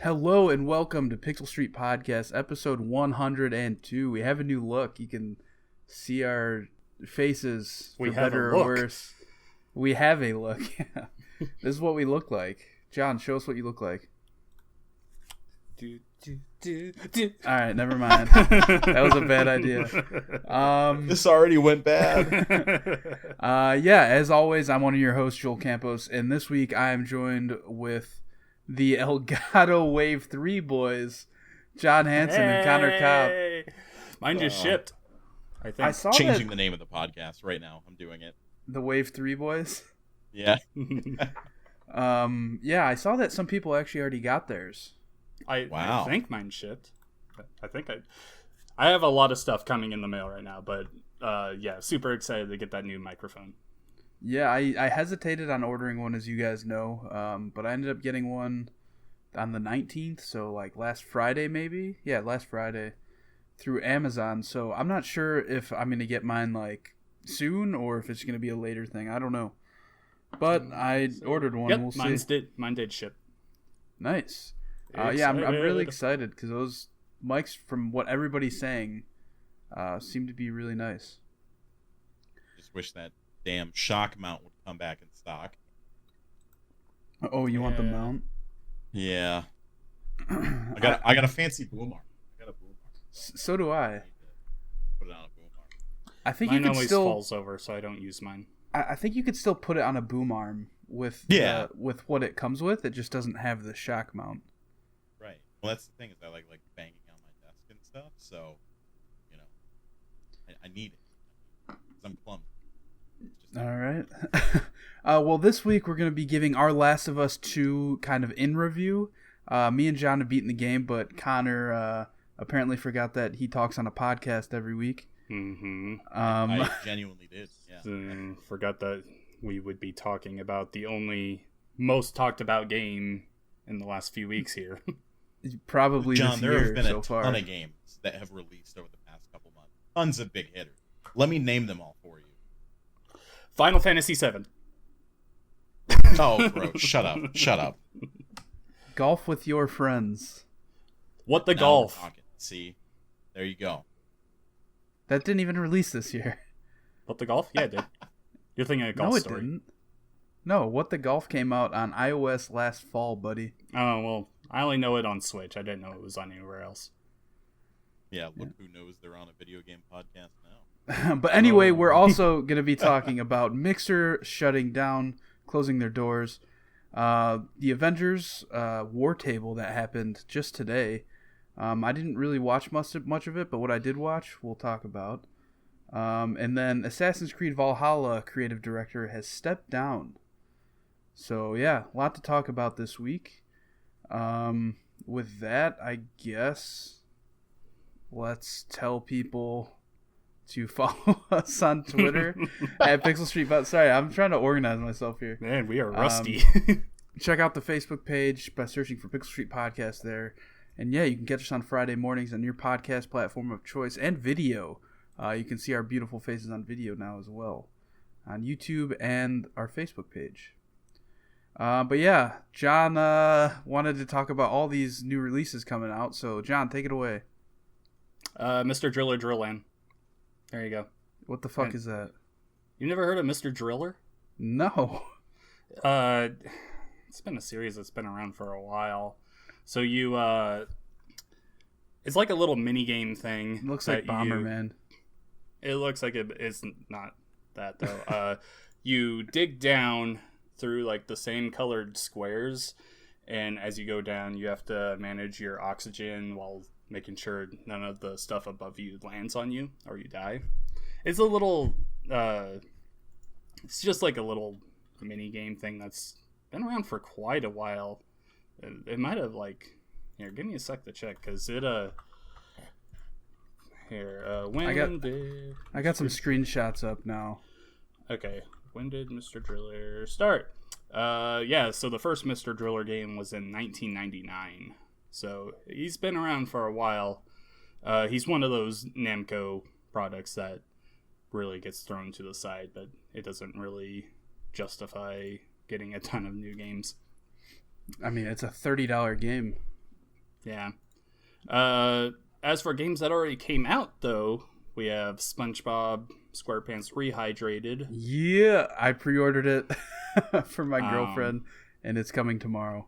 Hello and welcome to Pixel Street Podcast, episode 102. We have a new look. You can see our faces for better or worse. We have a look. Yeah. This is what we look like. John, show us what you look like. Alright, never mind. That was a bad idea. This already went bad. As always, I'm one of your hosts, Joel Campos, and this week I am joined with the Elgato Wave 3 boys, John Hansen and Connor Cobb. Mine just shipped. I think. I saw changing the name of the podcast right now. I'm doing it. The Wave 3 boys? Yeah. I saw that some people actually already got theirs. I think mine shipped. I have a lot of stuff coming in the mail right now, but super excited to get that new microphone. Yeah, I hesitated on ordering one, as you guys know, but I ended up getting one on the 19th, so like last Friday maybe? Yeah, last Friday through Amazon, so I'm not sure if I'm going to get mine like soon or if it's going to be a later thing. I don't know. But I ordered one. Yep, we'll see. Mine did ship. Nice. I'm really excited because those mics, from what everybody's saying, seem to be really nice. Just wish that damn shock mount would come back in stock. Oh, you want the mount? Yeah. I got a fancy boom arm. So do I. Put it on a boom arm. I think mine you could always still falls over, so I don't use mine. I think you could still put it on a boom arm with with what it comes with. It just doesn't have the shock mount. Right. Well, that's the thing, is I like banging on my desk and stuff. So, I need it. 'Cause I'm clumsy. All right. Well, this week we're going to be giving our Last of Us 2 kind of in review. Me and John have beaten the game, but Connor apparently forgot that he talks on a podcast every week. Mm-hmm. I genuinely did. Yeah. Forgot that we would be talking about the only most talked about game in the last few weeks here. Probably John, this there year have been so a far. ton of games that have released over the past couple months. Tons of big hitters. Let me name them all for you. Final Fantasy VII. Oh, bro, shut up. Golf with your friends. What the Now golf? we're talking. See, there you go. That didn't even release this year. What the golf? Yeah, it did. You're thinking of Golf No, it Story. didn't. No, What the Golf came out on iOS last fall, buddy. Oh, well, I only know it on Switch. I didn't know it was on anywhere else. Yeah, look who knows they're on a video game podcast now. But anyway, we're also going to be talking about Mixer shutting down, closing their doors. The Avengers War Table that happened just today. I didn't really watch much of it, but what I did watch, we'll talk about. And then Assassin's Creed Valhalla creative director has stepped down. So yeah, a lot to talk about this week. With that, I guess let's tell people to follow us on Twitter at Pixel Street. Sorry, I'm trying to organize myself here. Man, we are rusty. Check out the Facebook page by searching for Pixel Street Podcast there. And yeah, you can catch us on Friday mornings on your podcast platform of choice and video. You can see our beautiful faces on video now as well on YouTube and our Facebook page. But yeah, John wanted to talk about all these new releases coming out. So John, take it away. Mr. Driller Drillland. There you go. What the fuck is that? You never heard of Mr. Driller? No. It's been a series that's been around for a while. So you, it's like a little mini game thing. It looks like Bomberman. It looks like it's not that though. You dig down through like the same colored squares, and as you go down, you have to manage your oxygen while making sure none of the stuff above you lands on you or you die. It's a little, it's just like a little mini game thing that's been around for quite a while. It might have here, give me a sec to check, because it, I got some screenshots up now. Okay, when did Mr. Driller start? So the first Mr. Driller game was in 1999. So he's been around for a while. He's one of those Namco products that really gets thrown to the side, but it doesn't really justify getting a ton of new games. I mean, it's a $30 game. Yeah. As for games that already came out, though, we have SpongeBob SquarePants Rehydrated. Yeah, I pre-ordered it for my girlfriend, and it's coming tomorrow.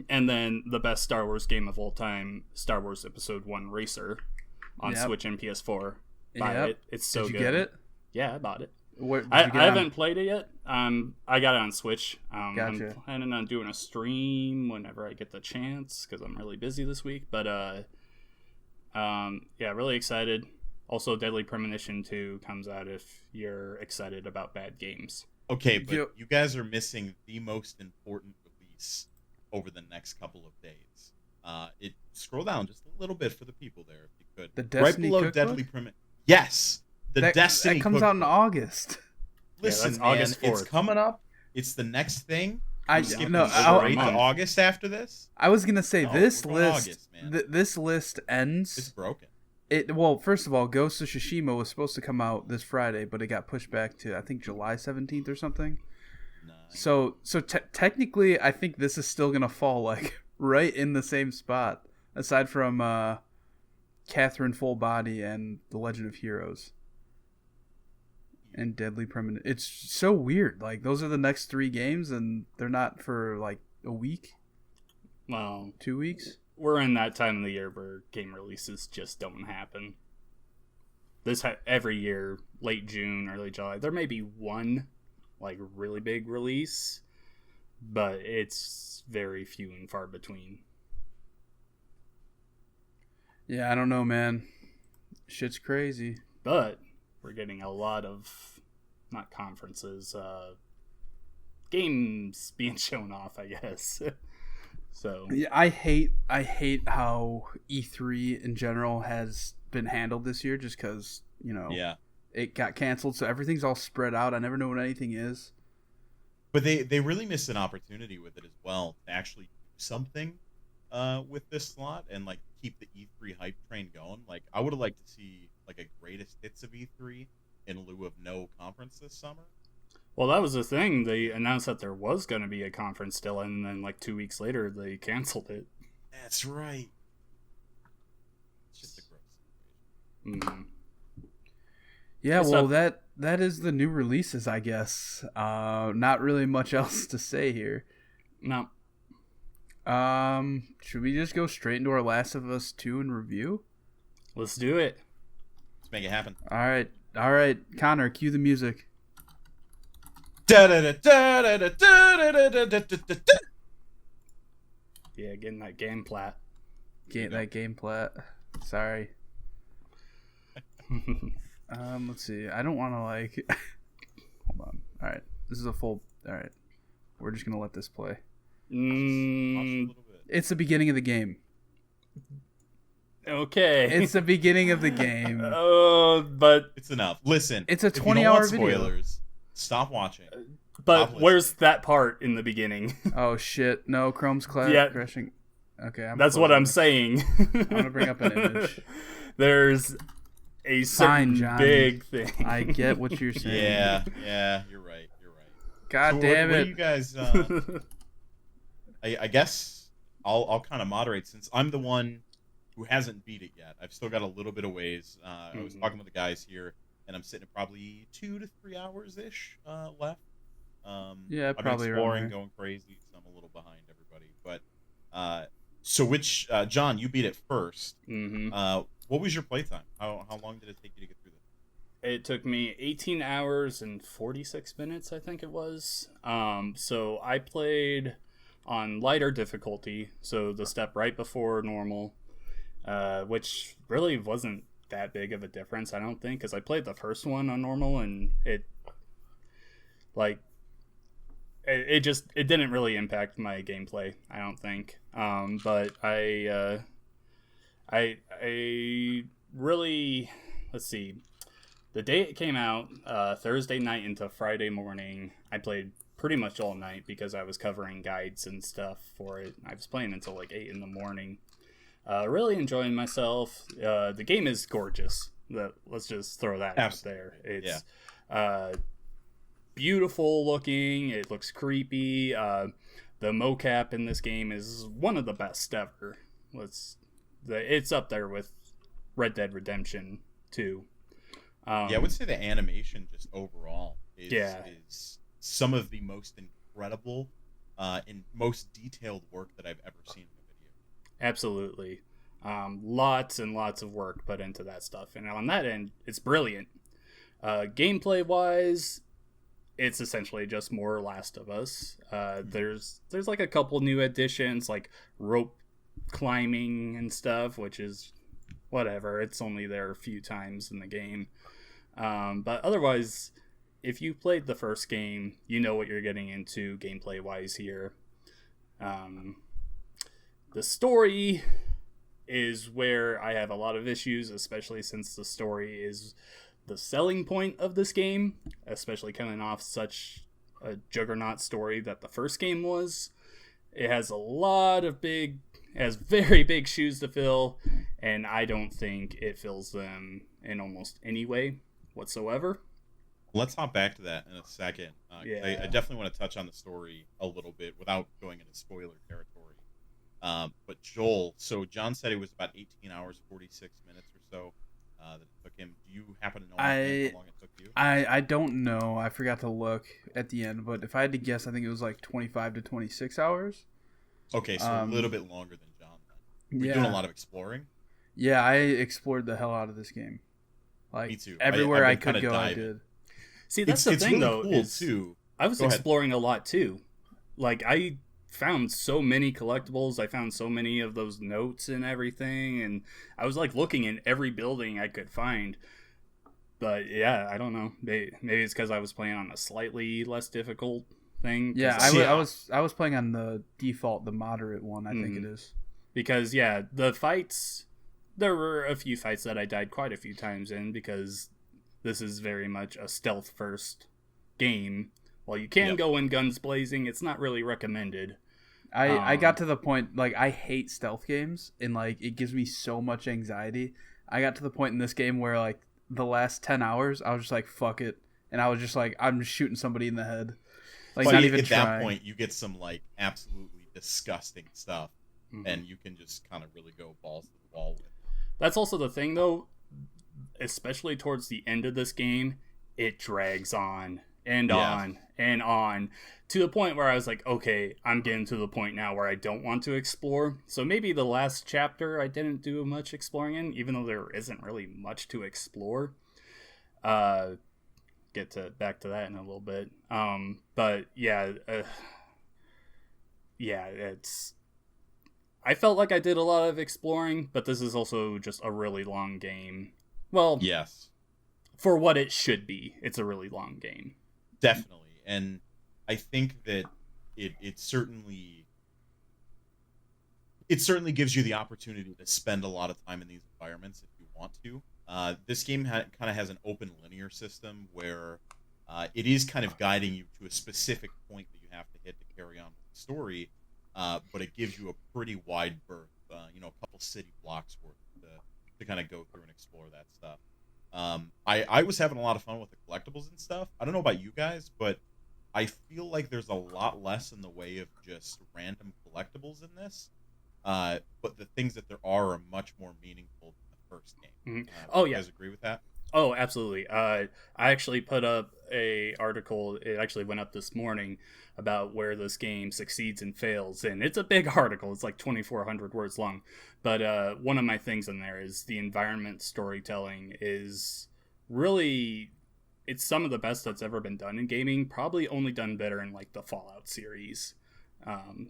And then the best Star Wars game of all time, Star Wars Episode 1 Racer on Switch and PS4. Buy it. It's so good. Did you get it? Yeah, I bought it. I haven't played it yet. I got it on Switch. Gotcha. I'm planning on doing a stream whenever I get the chance because I'm really busy this week. But yeah, really excited. Also, Deadly Premonition 2 comes out if you're excited about bad games. Okay, but you guys are missing the most important release over the next couple of days. Scroll down just a little bit for the people there, if you could. The Destiny right below Cookbook? Deadly Premonition. Yes, Destiny that comes out in Cookbook. August. Listen, that's man, August 4th. it's coming up. It's the next thing. I skipping no, right to August after this. I was gonna say No, this we're going list. August, man. This list ends. It's broken. Well, first of all, Ghost of Tsushima was supposed to come out this Friday, but it got pushed back to I think July 17th or something. Nice. So technically, I think this is still gonna fall like right in the same spot, aside from Catherine Full Body and The Legend of Heroes and Deadly Premonition. It's so weird. Like those are the next 3 games, and they're not for like a week, Well, 2 weeks. we're in that time of the year where game releases just don't happen. Every year, late June, early July, there may be one like really big release, but it's very few and far between. Yeah, I don't know, man. Shit's crazy. But we're getting a lot of not conferences, games being shown off, I guess. So Yeah, I hate how E3 in general has been handled this year, just because Yeah, it got canceled, so everything's all spread out. I never know what anything is. but they really missed an opportunity with it as well to actually do something with this slot and like keep the E3 hype train going. Like I would have liked to see like a greatest hits of E3 in lieu of no conference this summer. well, that was the thing. They announced that there was going to be a conference still, and then like 2 weeks later, they canceled it. That's right. It's just a gross situation. Mm. Yeah, It's well, up- that is the new releases, I guess. Not really much else to say here. No, Should we just go straight into our Last of Us 2 and review? let's do it. Let's make it happen. All right, Connor, cue the music. Yeah, getting that game plat. That game plat. Sorry. Let's see. I don't want to like. Hold on. All right, this is a full. All right, we're just gonna let this play. Watch a Mm, little bit. It's the beginning of the game. okay. It's the beginning of the game. But It's enough. Listen, It's a if you don't 20-hour want video. spoilers, stop watching. but where's that part in the beginning? Oh shit! No, Chrome's Yeah. crashing. Okay, That's what I'm closing saying. I'm gonna bring up an image. There's a certain Fine, John. big thing. it. I get what you're saying. Yeah, you're right. God So damn what it! do you guys? I guess I'll kind of moderate since I'm the one who hasn't beat it yet. I've still got a little bit of ways. I was talking with the guys here, and I'm sitting at probably 2 to 3 hours ish left. Yeah, I've been probably around exploring, there. going crazy, so I'm a little behind everybody. But so which John, you beat it first. hmm What was your playtime? How long did it take you to get through this? It took me 18 hours and 46 minutes, I think it was. So I played on lighter difficulty, so the step right before normal, which really wasn't that big of a difference, I don't think, because I played the first one on normal, and it didn't really impact my gameplay, I don't think. But I really, let's see. The day it came out, Thursday night into Friday morning, I played pretty much all night because I was covering guides and stuff for it. I was playing until like 8 in the morning. Really enjoying myself. The game is gorgeous. Let's just throw that out there. It's beautiful looking. It looks creepy. The mocap in this game is one of the best ever. It's up there with Red Dead Redemption 2. Yeah, I would say the animation just overall is some of the most incredible and most detailed work that I've ever seen in a video. Absolutely. Lots and lots of work put into that stuff. And on that end, it's brilliant. Gameplay-wise, it's essentially just more Last of Us. There's like a couple new additions, like rope climbing and stuff, which is whatever. It's only there a few times in the game. But otherwise, if you played the first game, you know what you're getting into gameplay-wise here. The story is where I have a lot of issues, especially since the story is the selling point of this game, especially coming off such a juggernaut story that the first game was. It has has very big shoes to fill, and I don't think it fills them in almost any way whatsoever. Let's hop back to that in a second. I definitely want to touch on the story a little bit without going into spoiler territory. But Joel, so John said it was about 18 hours, 46 minutes or so that it took him. Do you happen to know how long it took you? I don't know. I forgot to look at the end, but if I had to guess, I think it was like 25 to 26 hours. Okay, so a little bit longer than John then. Were you doing a lot of exploring? Yeah, I explored the hell out of this game. Like, me too. Everywhere I could go, I did. See, that's the thing, really though. Cool too. I was exploring a lot too. Like, I found so many collectibles. I found so many of those notes and everything, and I was like looking in every building I could find. But yeah, I don't know. Maybe it's because I was playing on a slightly less difficult thing. Yeah, I was playing on the default, the moderate one. I think it is. Because the fights. There were a few fights that I died quite a few times in, because this is very much a stealth first game. While you can go in guns blazing, it's not really recommended. I got to the point, like, I hate stealth games, and like it gives me so much anxiety. I got to the point in this game where, like, the last 10 hours I was just like, fuck it, and I was just like, I'm just shooting somebody in the head, like, but not even at trying. that point you get some like absolutely disgusting stuff, and you can just kind of really go balls to the wall with it. That's also the thing, though, especially towards the end of this game, it drags on and on and on, to the point where I was like, okay, I'm getting to the point now where I don't want to explore. So maybe the last chapter I didn't do much exploring in, even though there isn't really much to explore. Get back to that in a little bit. But it's... I felt like I did a lot of exploring, but this is also just a really long game. Well, yes, for what it should be, it's a really long game. Definitely, and I think that it certainly gives you the opportunity to spend a lot of time in these environments if you want to. This game kind of has an open linear system where it is kind of guiding you to a specific point that you have to hit to carry on with the story. But it gives you a pretty wide berth, a couple city blocks worth to kind of go through and explore that stuff. I was having a lot of fun with the collectibles and stuff. I don't know about you guys, but I feel like there's a lot less in the way of just random collectibles in this. But the things that there are much more meaningful than the first game. You guys agree with that? Oh, absolutely. I actually put up a article. It actually went up this morning about where this game succeeds and fails, and it's a big article. It's like 2,400 words long. But one of my things in there is the environment storytelling is really, it's some of the best that's ever been done in gaming. Probably only done better in like the Fallout series.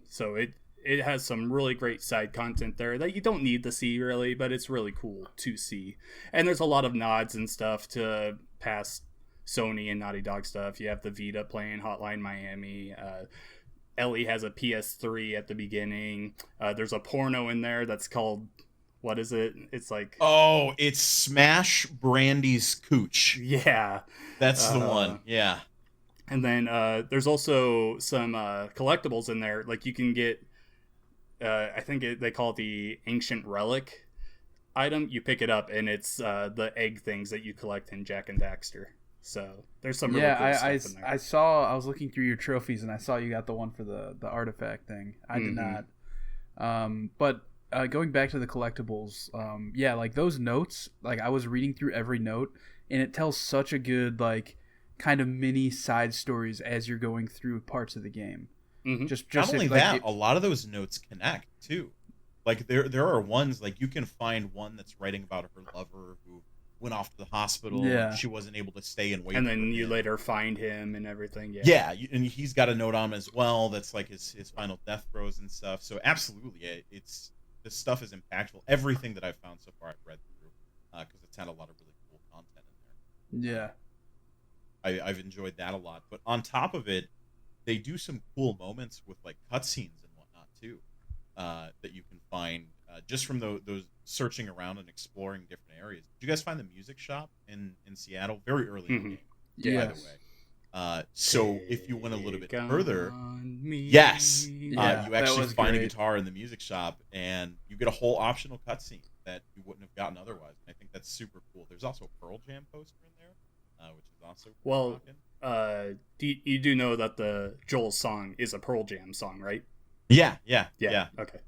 So it has some really great side content there that you don't need to see really, but it's really cool to see. And there's a lot of nods and stuff to past Sony and Naughty Dog stuff. You have the Vita playing Hotline Miami. Ellie has a PS3 at the beginning. There's a porno in there that's called, what is it? It's like... Oh, it's Smash Brandy's Cooch. Yeah. That's the one, yeah. And then there's also some collectibles in there. Like you can get... I think they call it the Ancient Relic item. You pick it up, and it's the egg things that you collect in Jak and Daxter. So there's some really cool stuff in there. I was looking through your trophies, and I saw you got the one for the artifact thing. I did not. But going back to the collectibles, yeah, like those notes, like I was reading through every note, and it tells such a good like kind of mini side stories as you're going through parts of the game. Mm-hmm. Just Not only like that, a lot of those notes connect too. Like there are ones like you can find one that's writing about her lover who went off to the hospital and Yeah. she wasn't able to stay and wait. And for then you him. later find him and everything. Yeah, and he's got a note on him as well. That's like his final death throes and stuff. So absolutely, it's this stuff is impactful. Everything that I've found so far, I've read through because it's had a lot of really cool content in there. Yeah. I've enjoyed that a lot. But on top of it, they do some cool moments with like cutscenes and whatnot too that you can find just from those searching around and exploring different areas. Did you guys find the music shop in Seattle very early in the game? Yes. By the way. So if you went a little bit Take further, on me. yes, Yeah, you that actually was find a great. guitar in the music shop, and you get a whole optional cutscene that you wouldn't have gotten otherwise. And I think that's super cool. There's also a Pearl Jam poster in there, which is also Well, rocking. you do know that the Joel's song is a Pearl Jam song, right? Yeah. Okay.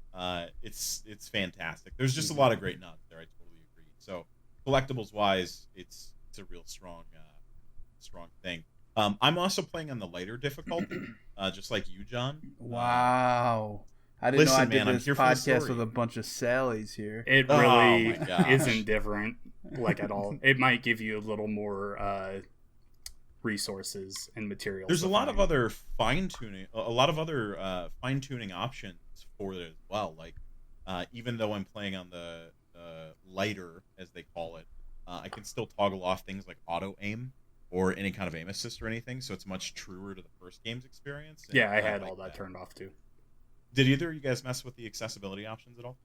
It's fantastic. There's just a lot of great nuts there. I totally agree. So collectibles wise, it's a real strong thing. I'm also playing on the lighter difficulty, just like you, John. Wow. I didn't know I listen, did man, I'm this here for the podcast story. with a bunch of Sallys here. It Oh really my gosh. isn't different, like at all. It might give you a little more resources and materials. There's to a lot of find. other fine tuning options for it as well. Like even though I'm playing on the lighter, as they call it, I can still toggle off things like auto aim or any kind of aim assist or anything, so it's much truer to the first game's experience. And Yeah, I had like all that turned off too. Did either of you guys mess with the accessibility options at all?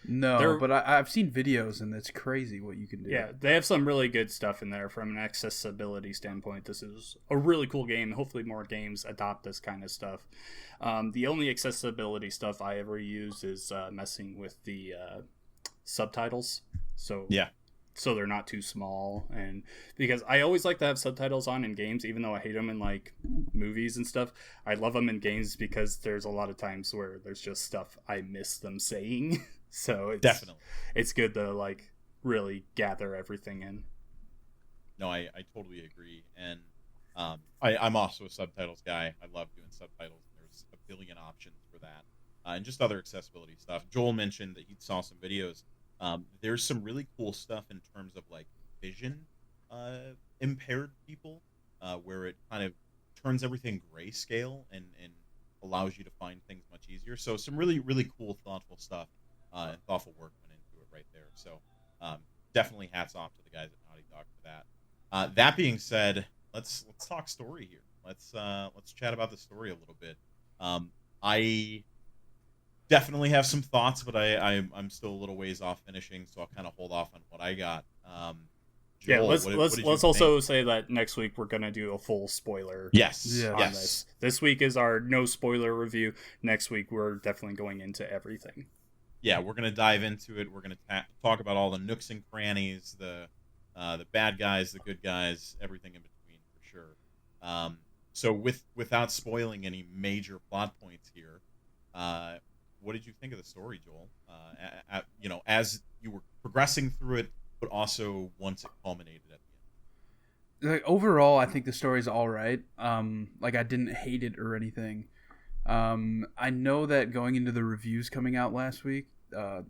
No, They're- but I've seen videos, and it's crazy what you can do. Yeah, they have some really good stuff in there from an accessibility standpoint. This is a really cool game. Hopefully more games adopt this kind of stuff. The only accessibility stuff I ever use is messing with the subtitles. So Yeah. so they're not too small, and because I always like to have subtitles on in games, even though I hate them in like movies and stuff. I love them in games because there's a lot of times where there's just stuff I miss them saying. So Definitely. it's good to like really gather everything in. No, I totally agree. And I'm also a subtitles guy. I love doing subtitles. There's a billion options for that. And just other accessibility stuff. Joel mentioned that he saw some videos. There's some really cool stuff in terms of like vision impaired people, where it kind of turns everything grayscale and allows you to find things much easier. So some really, really cool, thoughtful stuff and thoughtful work went into it right there. So definitely hats off to the guys at Naughty Dog for that. That being said, let's talk story here. Let's chat about the story a little bit. I definitely have some thoughts, but I'm still a little ways off finishing, so I'll kind of hold off on what I got. Yeah, Joel, let's what did you let's also think? say that next week we're gonna do a full spoiler. Yes, Yeah. On yes. this. This week is our no spoiler review. Next week we're definitely going into everything. Yeah, we're gonna dive into it. We're gonna talk about all the nooks and crannies, the bad guys, the good guys, everything in between for sure. So without spoiling any major plot points here, what did you think of the story, Joel? As you were progressing through it, but also once it culminated at the end. Like overall, I think the story's all right. Like I didn't hate it or anything. I know that going into the reviews coming out last week,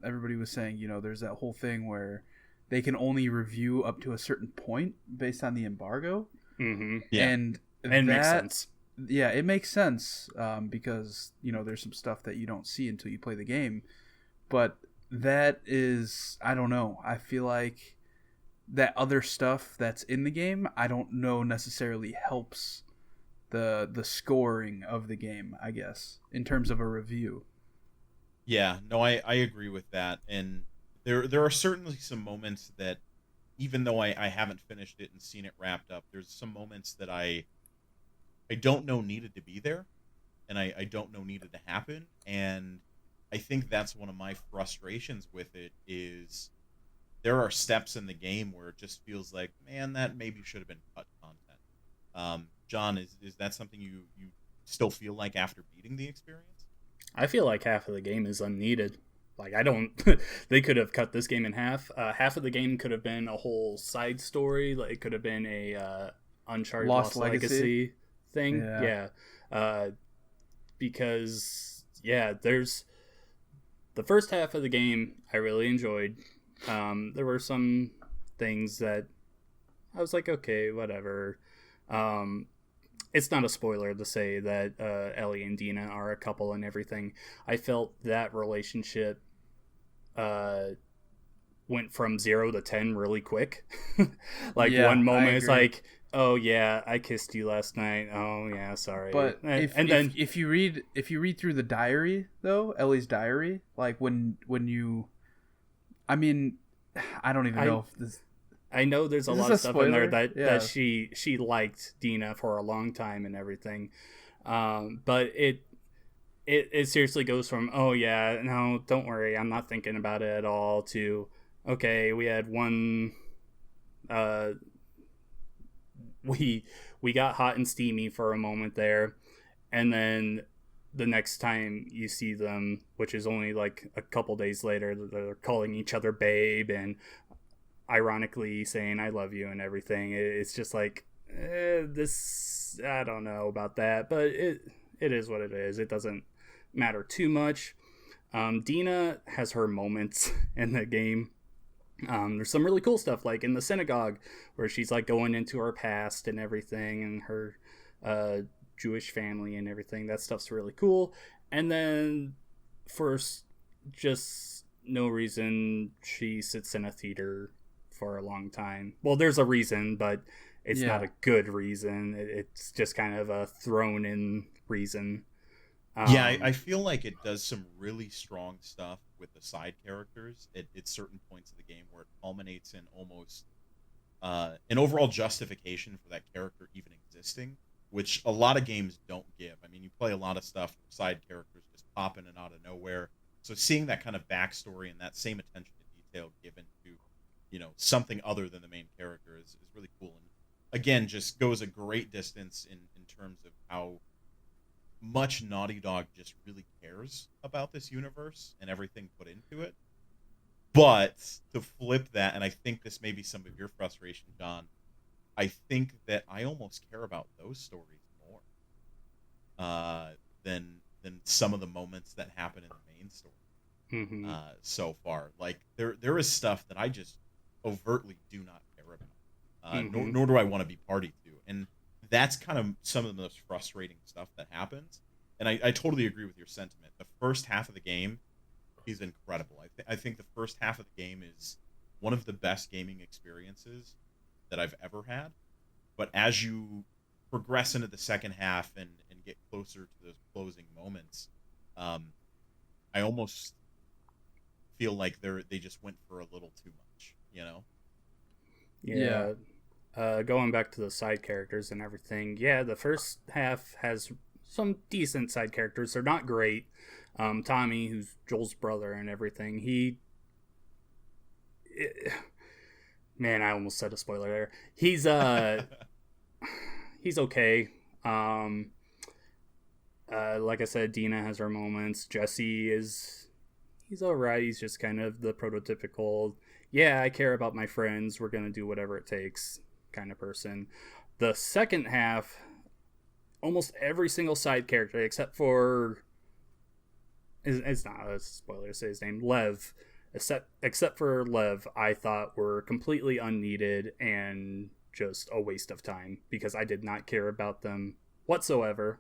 everybody was saying, there's that whole thing where they can only review up to a certain point based on the embargo. Mm-hmm. Yeah. And It makes sense. Yeah, it makes sense because, there's some stuff that you don't see until you play the game. But that is, I don't know. I feel like that other stuff that's in the game, I don't know necessarily helps the scoring of the game, I guess, in terms of a review. Yeah, no, I agree with that. And there are certainly some moments that, even though I haven't finished it and seen it wrapped up, there's some moments that I don't know needed to be there, and I don't know needed to happen. And I think that's one of my frustrations with it is there are steps in the game where it just feels like, man, that maybe should have been cut content. John, is that something you still feel like after beating the experience? I feel like half of the game is unneeded. Like, I don't. They could have cut this game in half. Half of the game could have been a whole side story. Like, it could have been a Uncharted Lost Legacy thing. Yeah. Because there's the first half of the game I really enjoyed. There were some things that I was like, okay, whatever. It's not a spoiler to say that Ellie and Dina are a couple and everything. I felt that relationship went from 0 to 10 really quick. Like, one moment it's like, oh yeah, I kissed you last night. Oh yeah, sorry. But if you read through the diary though, Ellie's diary, like when you, I mean, I don't even know if this. I know there's a lot of stuff in there that she liked Dina for a long time and everything, but it seriously goes from, oh yeah, no, don't worry, I'm not thinking about it at all, to, okay, we had one, we got hot and steamy for a moment there, and then the next time you see them, which is only like a couple days later, they're calling each other babe and ironically saying I love you and everything. It's just like, this, I don't know about that, but it is what it is. It doesn't matter too much. Dina has her moments in the game. There's some really cool stuff, like in the synagogue where she's like going into her past and everything, and her Jewish family and everything. That stuff's really cool. And then for just no reason, she sits in a theater for a long time. Well, there's a reason, but it's not a good reason. It's just kind of a thrown in reason. I feel like it does some really strong stuff with the side characters at certain points of the game, where it culminates in almost an overall justification for that character even existing, which a lot of games don't give. I mean, you play a lot of stuff where side characters just pop in and out of nowhere. So seeing that kind of backstory and that same attention to detail given to, something other than the main character is really cool. And again, just goes a great distance in terms of how much Naughty Dog just really cares about this universe and everything put into it. But to flip that, and I think this may be some of your frustration, John, I think that I almost care about those stories more than some of the moments that happen in the main story so far. Like, there is stuff that I just overtly do not care about, nor do I want to be party to. And that's kind of some of the most frustrating stuff that happens. And I totally agree with your sentiment. The first half of the game is incredible. I think the first half of the game is one of the best gaming experiences that I've ever had. But as you progress into the second half and get closer to those closing moments, I almost feel like they just went for a little too much, Yeah. Going back to the side characters and everything, the first half has some decent side characters. They're not great. Tommy, who's Joel's brother and everything, man, I almost said a spoiler there. He's he's okay. Like I said, Dina has her moments. Jesse he's alright. He's just kind of the prototypical, I care about my friends, we're gonna do whatever it takes kind of person. The second half, almost every single side character except for, it's not a spoiler to say his name, Lev, except for Lev, I thought were completely unneeded and just a waste of time, because I did not care about them whatsoever.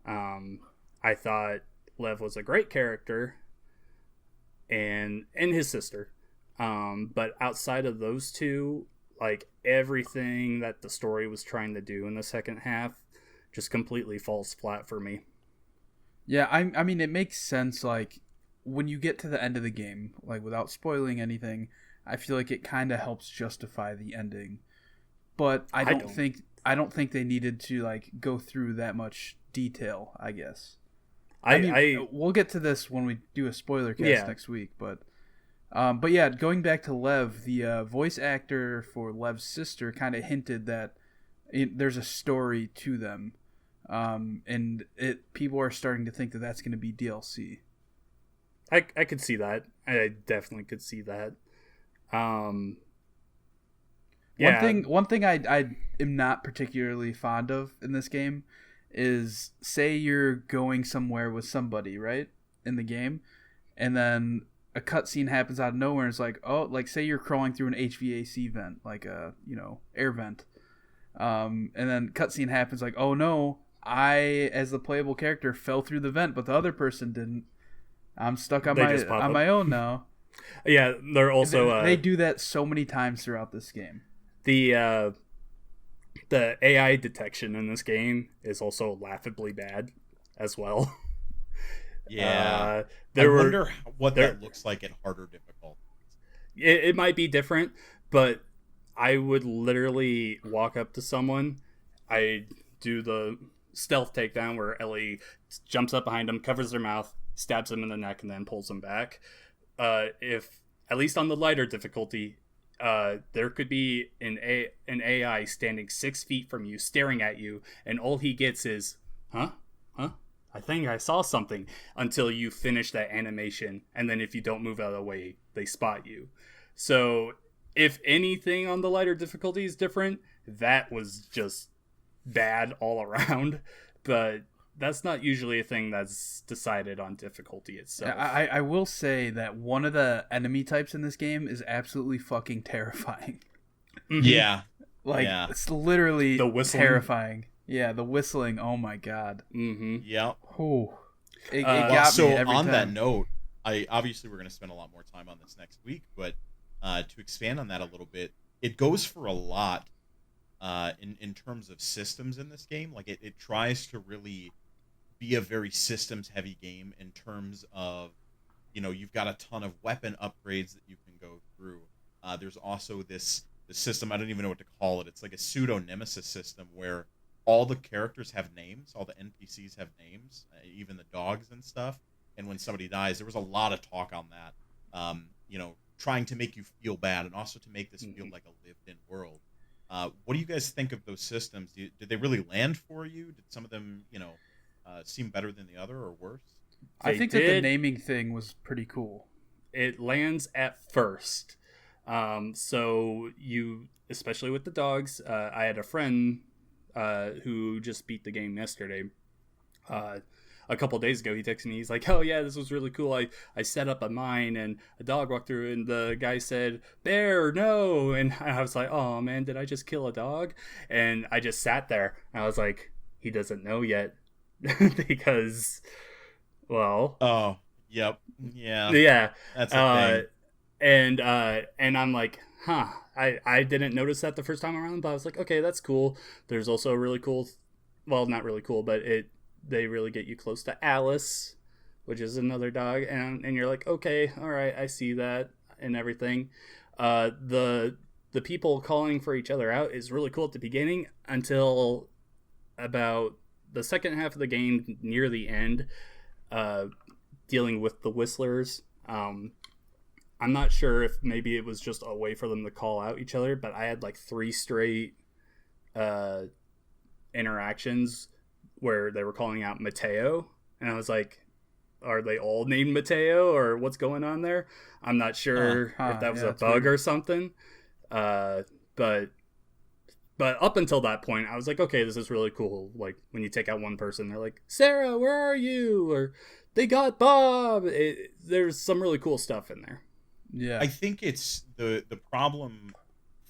I thought Lev was a great character, and his sister, but outside of those two, like, everything that the story was trying to do in the second half just completely falls flat for me. Yeah, I mean, it makes sense, like, when you get to the end of the game, like, without spoiling anything, I feel like it kind of helps justify the ending. But I don't think they needed to, like, go through that much detail, I guess. I mean, we'll get to this when we do a spoiler cast next week, but yeah, going back to Lev, the voice actor for Lev's sister kind of hinted that there's a story to them, and people are starting to think that that's going to be DLC. I could see that. I definitely could see that. Yeah. One thing I am not particularly fond of in this game is, say you're going somewhere with somebody, right, in the game, and then a cutscene happens out of nowhere and it's like, oh, like say you're crawling through an HVAC vent, like a, air vent, and then cutscene happens like, oh no, I as the playable character fell through the vent but the other person didn't. I'm stuck on my own now. Yeah, they're also they do that so many times throughout this game. The AI detection in this game is also laughably bad as well. Yeah. I wonder what that looks like at harder difficulties. It might be different, but I would literally walk up to someone. I do the stealth takedown where Ellie jumps up behind them, covers their mouth, stabs them in the neck, and then pulls them back. If, at least on the lighter difficulty, there could be an AI standing 6 feet from you, staring at you, and all he gets is, huh? I think I saw something, until you finish that animation, and then if you don't move out of the way, they spot you. So, if anything on the lighter difficulty is different, that was just bad all around, but that's not usually a thing that's decided on difficulty itself. I will say that one of the enemy types in this game is absolutely fucking terrifying. Yeah. It's literally the whistling. Terrifying. Yeah, the whistling. Oh my god. Mm-hmm. Yeah. Oh. It got me every time. That note, obviously we're going to spend a lot more time on this next week, but to expand on that a little bit, it goes for a lot in terms of systems in this game. Like it tries to really be a very systems heavy game in terms of, you've got a ton of weapon upgrades that you can go through. There's also this system, I don't even know what to call it. It's like a pseudo nemesis system where all the characters have names, all the NPCs have names, even the dogs and stuff. And when somebody dies, there was a lot of talk on that, trying to make you feel bad and also to make this feel like a lived-in world. What do you guys think of those systems? Did they really land for you? Did some of them, seem better than the other or worse? I think that the naming thing was pretty cool. It lands at first. So you, especially with the dogs, I had a friend who just beat the game yesterday. A couple days ago, he texted me. He's like, "Oh yeah, this was really cool. I set up a mine and a dog walked through, and the guy said, 'Bear, no!' And I was like, 'Oh man, did I just kill a dog?' And I just sat there. And I was like, he doesn't know yet because, well, oh, yep, yeah, that's a thing. And I'm like, huh. I didn't notice that the first time around, but I was like, okay, that's cool. There's also a really cool, well, not really cool, but they really get you close to Alice, which is another dog, and you're like, okay, all right, I see that and everything. The people calling for each other out is really cool at the beginning until about the second half of the game, near the end, dealing with the whistlers. I'm not sure if maybe it was just a way for them to call out each other, but I had like 3 straight interactions where they were calling out Mateo, and I was like, are they all named Mateo, or what's going on there? I'm not sure if that was a bug or something. But up until that point, I was like, okay, this is really cool. Like, when you take out one person, they're like, Sarah, where are you? Or they got Bob. There's some really cool stuff in there. Yeah. I think it's the problem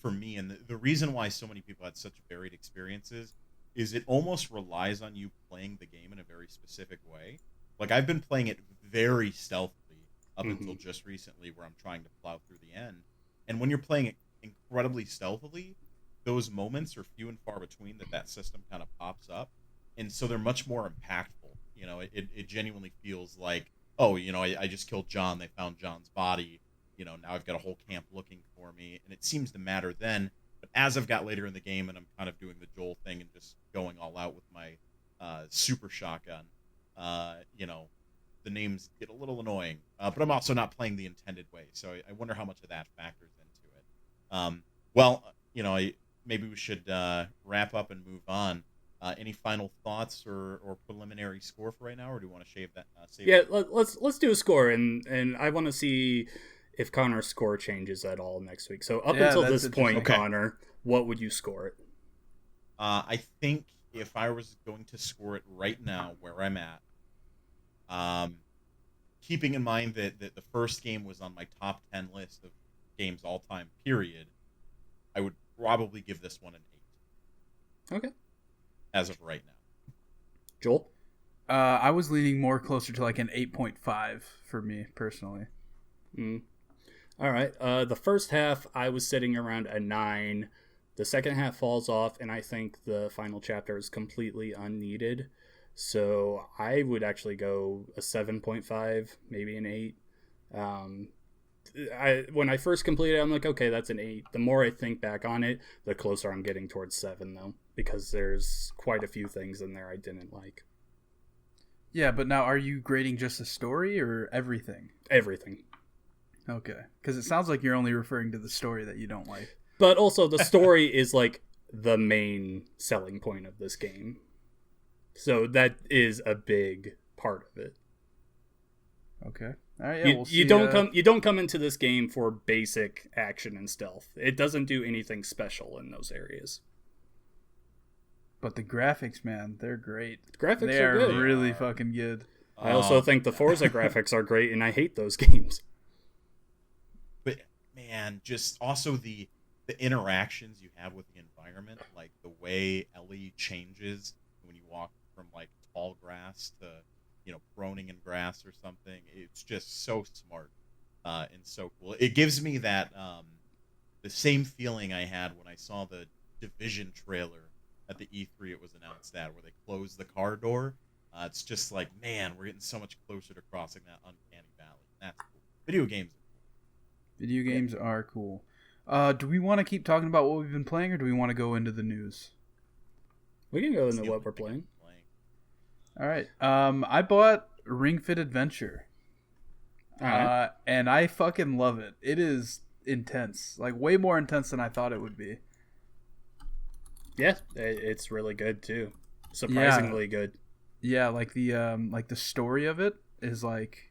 for me, and the reason why so many people had such varied experiences is it almost relies on you playing the game in a very specific way. Like, I've been playing it very stealthily up until just recently, where I'm trying to plow through the end. And when you're playing it incredibly stealthily, those moments are few and far between that system kind of pops up. And so they're much more impactful. It genuinely feels like, oh, I just killed John. They found John's body. Now I've got a whole camp looking for me. And it seems to matter then. But as I've got later in the game and I'm kind of doing the Joel thing and just going all out with my super shotgun, the names get a little annoying. But I'm also not playing the intended way. So I wonder how much of that factors into it. Maybe we should wrap up and move on. Any final thoughts or preliminary score for right now, or do you want to save that? Yeah, let's do a score, and I want to see if Connor's score changes at all next week. So until this point, okay. Connor, what would you score it? I think if I was going to score it right now, where I'm at, keeping in mind that the first game was on my top 10 list of games all time, period, I would probably give this one an 8. Okay. As of right now. Joel? I was leaning more closer to like an 8.5 for me personally. All right. The first half, I was sitting around a 9. The second half falls off, and I think the final chapter is completely unneeded. So I would actually go a 7.5, maybe an 8. When I first completed it, I'm like, okay, that's an 8. The more I think back on it, the closer I'm getting towards 7, though, because there's quite a few things in there I didn't like. Yeah, but now are you grading just the story or everything? Everything. Okay, because it sounds like you're only referring to the story that you don't like. But also, the story is like the main selling point of this game. So that is a big part of it. Okay. All right. Yeah, you don't come into this game for basic action and stealth. It doesn't do anything special in those areas. But the graphics, man, they're great. The graphics they are good. Really fucking good. I also think the Forza graphics are great, and I hate those games. But man, just also the interactions you have with the environment, like the way Ellie changes when you walk from like tall grass to proning in grass or something. It's just so smart and so cool. It gives me that the same feeling I had when I saw the Division trailer at the E3 it was announced at, where they closed the car door. It's just like, man, we're getting so much closer to crossing that uncanny valley. That's cool. Video games are cool. Video games are cool. Do we want to keep talking about what we've been playing, or do we want to go into the news? We can go into what we're playing. All right. I bought Ring Fit Adventure. Right. And I fucking love it. It is intense. Like, way more intense than I thought it would be. Yeah, it's really good, too. Surprisingly good. Yeah, like the story of it is like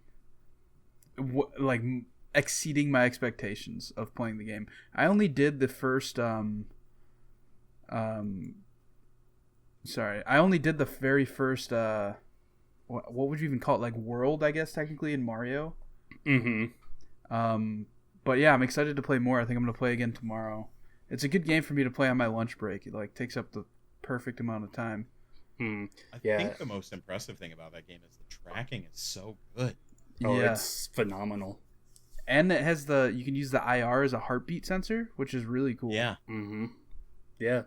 exceeding my expectations of playing the game. I only did the first I only did the very first what would you even call it, like world, I guess, technically, in Mario. But yeah, I'm excited to play more. I think I'm going to play again tomorrow. It's a good game for me to play on my lunch break. It like takes up the perfect amount of time. I think the most impressive thing about that game is the tracking is so good. Oh, yeah. It's phenomenal. And it has you can use the IR as a heartbeat sensor, which is really cool. Yeah. Yeah.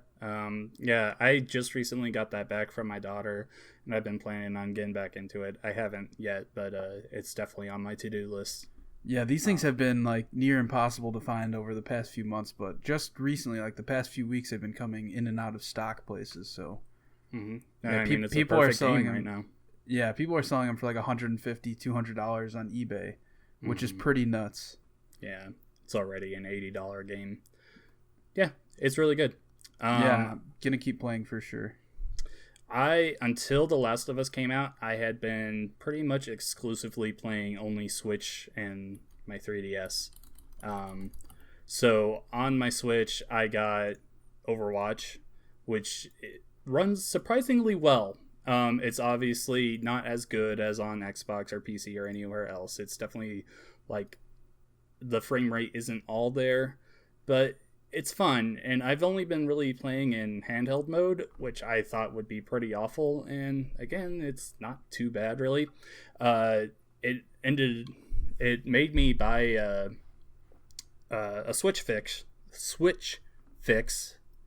Yeah, I just recently got that back from my daughter, and I've been planning on getting back into it. I haven't yet, but it's definitely on my to-do list. Yeah, these things have been like near impossible to find over the past few months, but just recently, like the past few weeks, they've been coming in and out of stock places. So yeah, it's people are selling them right now. Yeah, people are selling them for like $150, $200 on eBay, which is pretty nuts. Yeah, it's already an $80 game. Yeah, it's really good. Yeah, I'm gonna keep playing for sure. Until The Last of Us came out, I had been pretty much exclusively playing only Switch and my 3DS. So on my Switch, I got Overwatch, which runs surprisingly well. It's obviously not as good as on Xbox or PC or anywhere else. It's definitely like the frame rate isn't all there, but it's fun, and I've only been really playing in handheld mode, which I thought would be pretty awful, and again, it's not too bad, really. It made me buy a Switch Fix.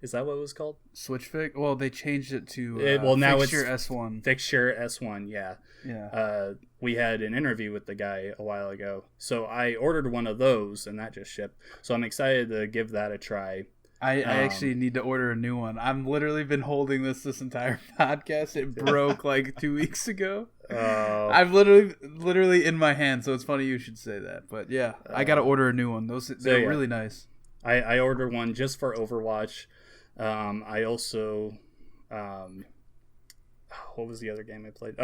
Is that what it was called? Switch Fix? Well, they changed it to now Fixture it's S1. Fixture S1, yeah. Yeah. We had an interview with the guy a while ago, so I ordered one of those, and that just shipped. So I'm excited to give that a try. I actually need to order a new one. I've literally been holding this entire podcast. It broke like 2 weeks ago. I've literally in my hand, so it's funny you should say that. But yeah, I got to order a new one. They're really nice. I ordered one just for Overwatch. I also what was the other game I played?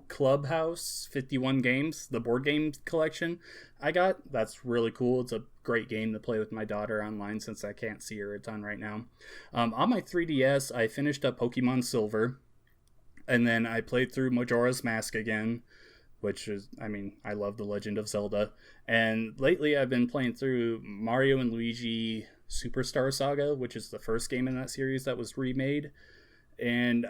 Clubhouse 51 Games, the board game collection I got. That's really cool. It's a great game to play with my daughter online since I can't see her a ton right now. On my 3DS, I finished up Pokemon Silver, and then I played through Majora's Mask again, which is, I mean, I love The Legend of Zelda. And lately I've been playing through Mario and Luigi Superstar Saga, which is the first game in that series that was remade. And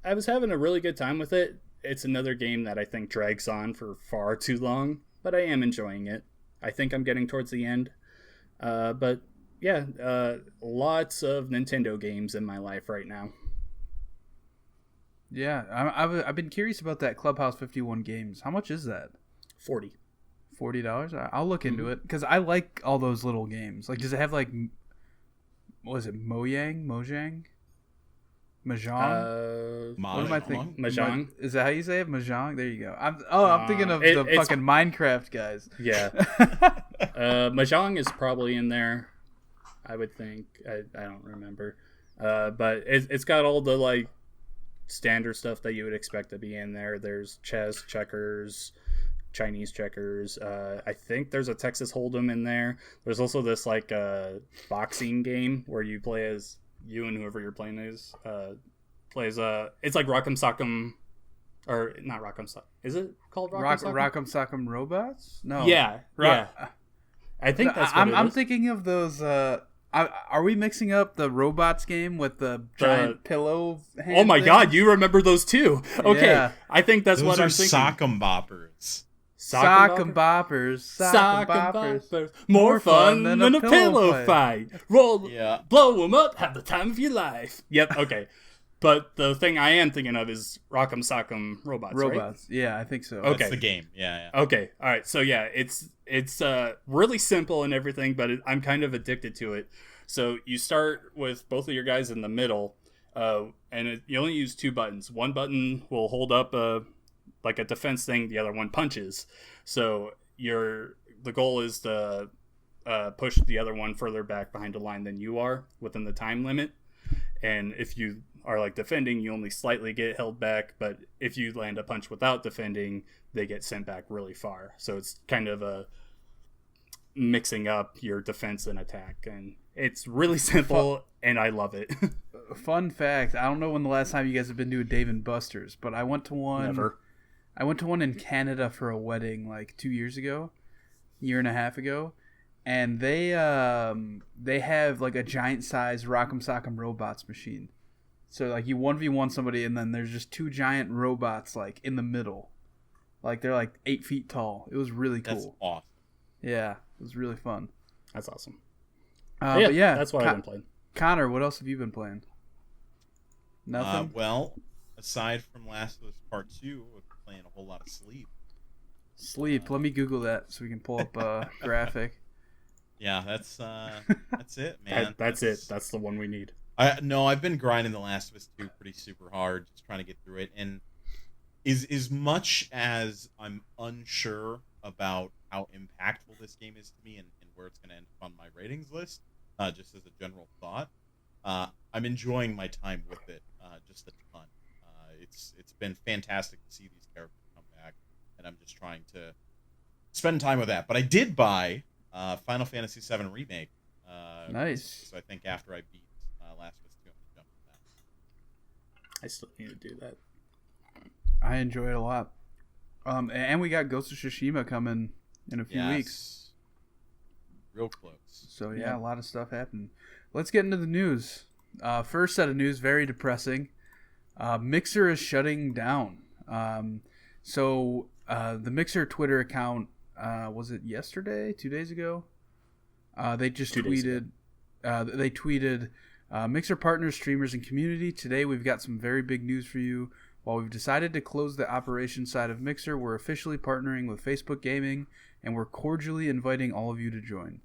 I was having a really good time with it. It's another game that I think drags on for far too long, but I am enjoying it. I think I'm getting towards the end. But yeah, lots of Nintendo games in my life right now. Yeah, I've been curious about that Clubhouse 51 Games. How much is that? $40. I'll look into it because I like all those little games. Like, does it have like, what is it, Mojang? Mahjong? What am I thinking? Mahjong? Is that how you say it? Mahjong? There you go. I'm thinking of the fucking Minecraft guys. Yeah. Mahjong is probably in there, I would think. I don't remember. But it's got all the like standard stuff that you would expect to be in there. There's chess, checkers, Chinese checkers. I think there's a Texas Hold'em in there. There's also this like boxing game where you play as you and whoever you're playing is plays it's like Rock'em Sock'em, or not Rock'em Sock'em. Is it called Rock'em Sock'em? Rock'em Sock'em Robots? No. Yeah. I think that's what I'm thinking of those. Are we mixing up the robots game with the giant pillow hand Oh my thing? god, you remember those too. Okay. Yeah. I think that's Those what are I'm thinking. Sock'em Boppers. Sock 'em boppers. Sock 'em boppers. More fun than a pillow fight. Roll, Yeah. blow 'em up, have the time of your life. Yep, okay. But the thing I am thinking of is Rock'em Sock'em Robots, right? Yeah, I think so. Okay. That's the game. Yeah. Okay, all right. So yeah, it's really simple and everything, but I'm kind of addicted to it. So you start with both of your guys in the middle, and you only use two buttons. One button will hold up like a defense thing. The other one punches. So the goal is to push the other one further back behind the line than you are within the time limit. And if you are like defending, you only slightly get held back. But if you land a punch without defending, they get sent back really far. So it's kind of a mixing up your defense and attack. And it's really simple, and I love it. Fun fact, I don't know when the last time you guys have been to a Dave & Buster's, but I went to one. Never. I went to one in Canada for a wedding like 2 years ago, year and a half ago, and they have like a giant size Rock'em Sock'em Robots machine. So like you 1v1 somebody, and then there's just two giant robots like in the middle, like they're like 8 feet tall. It was really cool. That's awesome. Yeah, it was really fun. That's awesome. But yeah, that's what I've been playing. Connor, what else have you been playing? Nothing. Well, aside from Last of Us Part 2, I've been playing a whole lot of Sleep. Let me Google that so we can pull up a graphic. Yeah, that's it, man. That's it. That's the one we need. I've been grinding The Last of Us 2 pretty super hard, just trying to get through it. And as much as I'm unsure about how impactful this game is to me and where it's going to end up on my ratings list, just as a general thought, I'm enjoying my time with it just a ton. It's been fantastic to see these characters come back, and I'm just trying to spend time with that. But I did buy Final Fantasy VII Remake. Nice. So I think after I beat Last of Us 2, I'm going to jump on that. I still need to do that. I enjoy it a lot. And we got Ghost of Tsushima coming in a few weeks. Real close. So yeah, a lot of stuff happened. Let's get into the news. First set of news, very depressing. Mixer is shutting down. So the Mixer Twitter account, was it yesterday? 2 days ago? They just tweeted. They tweeted, Mixer partners, streamers, and community. Today we've got some very big news for you. While we've decided to close the operations side of Mixer, we're officially partnering with Facebook Gaming, and we're cordially inviting all of you to join.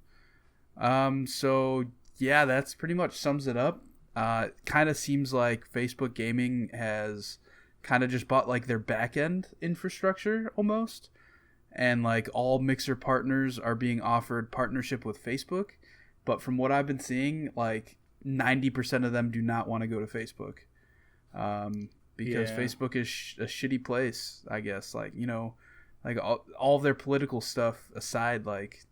So yeah, that's pretty much sums it up. Kind of seems like Facebook Gaming has kind of just bought like their back end infrastructure almost, and like all Mixer partners are being offered partnership with Facebook, but from what I've been seeing, like 90% of them do not want to go to Facebook. because Facebook is a shitty place, I guess. Like, like all of their political stuff aside, like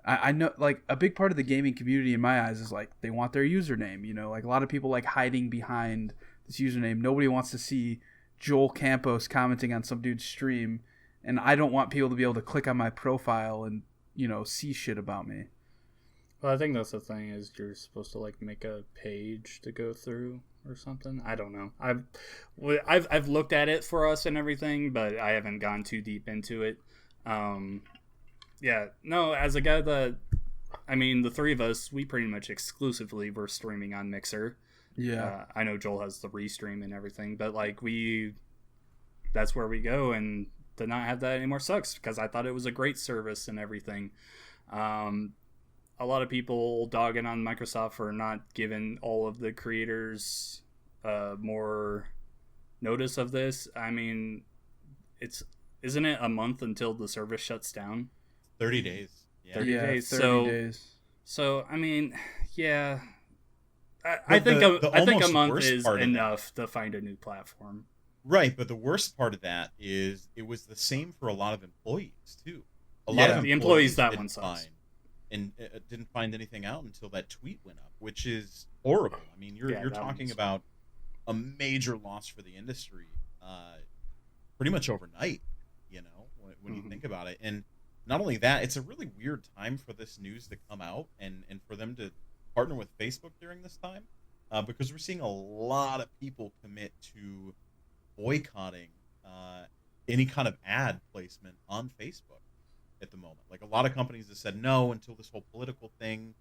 I know like a big part of the gaming community in my eyes is like they want their username, like a lot of people like hiding behind this username. Nobody wants to see Joel Campos commenting on some dude's stream, and I don't want people to be able to click on my profile and see shit about me. Well, I think that's the thing, is you're supposed to like make a page to go through or something. I don't know. I've looked at it for us and everything, but I haven't gone too deep into it. Yeah, no, as a guy the three of us, we pretty much exclusively were streaming on Mixer. Yeah. I know Joel has the restream and everything, but like that's where we go, and to not have that anymore sucks, because I thought it was a great service and everything. A lot of people dogging on Microsoft for not giving all of the creators more notice of this. I mean, isn't it a month until the service shuts down? 30 days. Yeah. 30 days. 30 days. So I mean, yeah. I think a month is enough to find a new platform. Right, but the worst part of that is it was the same for a lot of employees too. A lot of the employees that one sucks. And didn't find anything out until that tweet went up, which is horrible. I mean, you're talking about a major loss for the industry, pretty much overnight. When you think about it, and not only that, it's a really weird time for this news to come out and for them to partner with Facebook during this time, because we're seeing a lot of people commit to boycotting any kind of ad placement on Facebook at the moment. Like a lot of companies have said no until this whole political thing,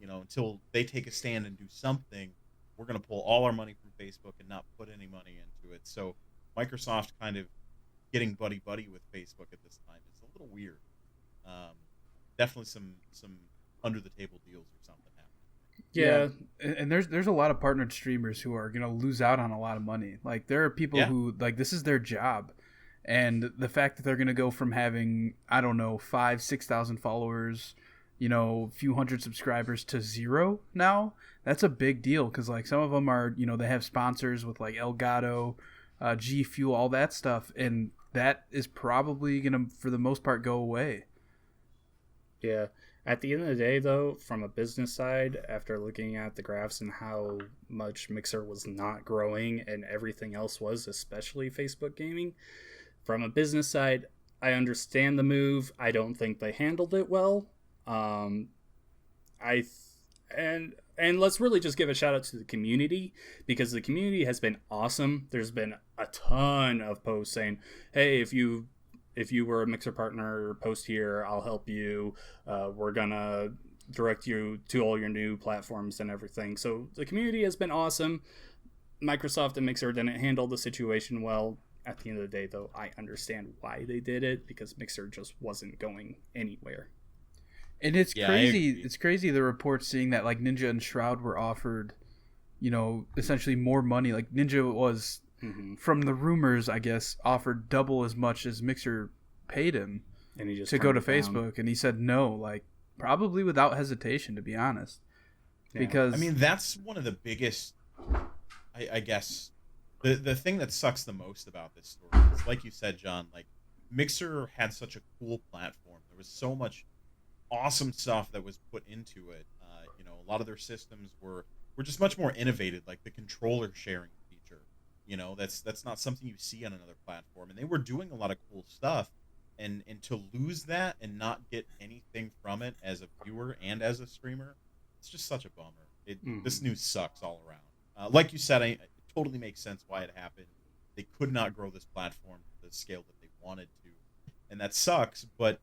until they take a stand and do something, we're going to pull all our money from Facebook and not put any money into it. So Microsoft kind of getting buddy-buddy with Facebook at this time is a little weird. Definitely some under-the-table deals or something happening. Yeah, and there's a lot of partnered streamers who are going to lose out on a lot of money. Like there are people who like this is their job. And the fact that they're going to go from having, 5,000-6,000 followers, a few hundred subscribers to 0 now, that's a big deal. Because, like, some of them are, they have sponsors with, like, Elgato, G Fuel, all that stuff. And that is probably going to, for the most part, go away. Yeah. At the end of the day, though, from a business side, after looking at the graphs and how much Mixer was not growing and everything else was, especially Facebook gaming, from a business side, I understand the move. I don't think they handled it well. And let's really just give a shout out to the community, because the community has been awesome. There's been a ton of posts saying, "Hey, if you were a Mixer partner, post here. I'll help you. We're gonna direct you to all your new platforms and everything." So the community has been awesome. Microsoft and Mixer didn't handle the situation well. At the end of the day, though, I understand why they did it, because Mixer just wasn't going anywhere. And it's crazy. It's crazy the reports seeing that like Ninja and Shroud were offered, essentially more money. Like Ninja was, from the rumors, I guess, offered double as much as Mixer paid him to go to Facebook, and he said no, like probably without hesitation, to be honest. Yeah. Because that's one of the biggest, I guess. The thing that sucks the most about this story is, like you said, John, like Mixer had such a cool platform. There was so much awesome stuff that was put into it. A lot of their systems were just much more innovative, like the controller sharing feature. That's not something you see on another platform. And they were doing a lot of cool stuff. And to lose that and not get anything from it as a viewer and as a streamer, it's just such a bummer. This news sucks all around. Like you said, it totally makes sense why it happened. They could not grow this platform to the scale that they wanted to, and that sucks, but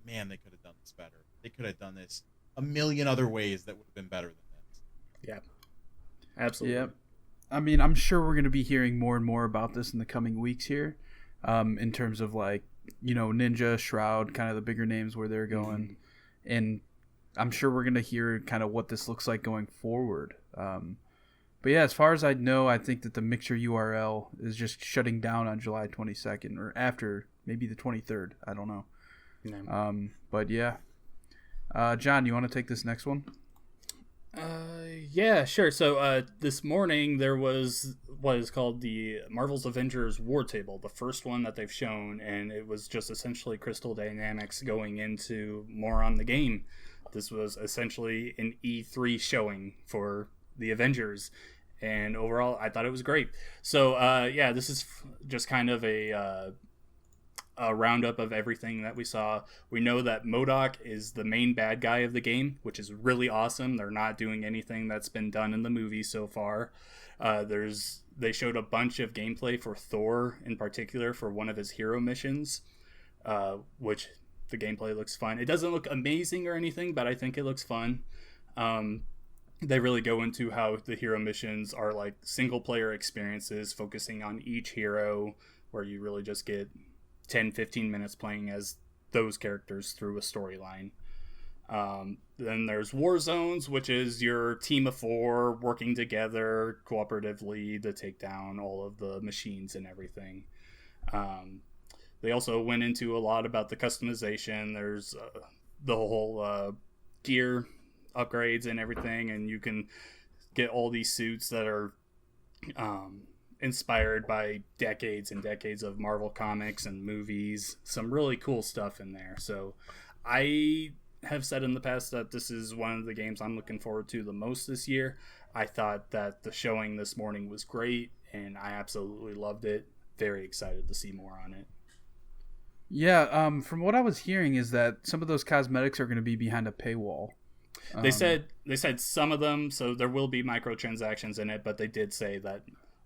man, they could have done this better. They could have done this a million other ways that would have been better than this. Yeah, absolutely. Yeah. I'm sure we're going to be hearing more and more about this in the coming weeks here, in terms of like, Ninja, Shroud, kind of the bigger names where they're going, and I'm sure we're going to hear kind of what this looks like going forward. But yeah, as far as I know, I think that the Mixer URL is just shutting down on July 22nd or after, maybe the 23rd. I don't know. Yeah. But yeah. John, you want to take this next one? Yeah, sure. So this morning there was what is called the Marvel's Avengers War Table, the first one that they've shown, and it was just essentially Crystal Dynamics going into more on the game. This was essentially an E3 showing for the Avengers, and overall I thought it was great. So yeah, this is just kind of a roundup of everything that we saw. We know that MODOK is the main bad guy of the game, which is really awesome. They're not doing anything that's been done in the movie so far. They showed a bunch of gameplay for Thor in particular for one of his hero missions, which the gameplay looks fun. It doesn't look amazing or anything, but I think it looks fun. They really go into how the hero missions are like single player experiences focusing on each hero, where you really just get 10-15 minutes playing as those characters through a storyline. Then there's War Zones, which is your team of 4 working together cooperatively to take down all of the machines and everything. They also went into a lot about the customization. There's the whole gear upgrades and everything, and you can get all these suits that are inspired by decades and decades of Marvel comics and movies. Some really cool stuff in there. So I have said in the past that this is one of the games I'm looking forward to the most this year. I thought that the showing this morning was great, and I absolutely loved it. Very excited to see more on it. Yeah, from what I was hearing is that some of those cosmetics are going to be behind a paywall. They said some of them, so there will be microtransactions in it, but they did say that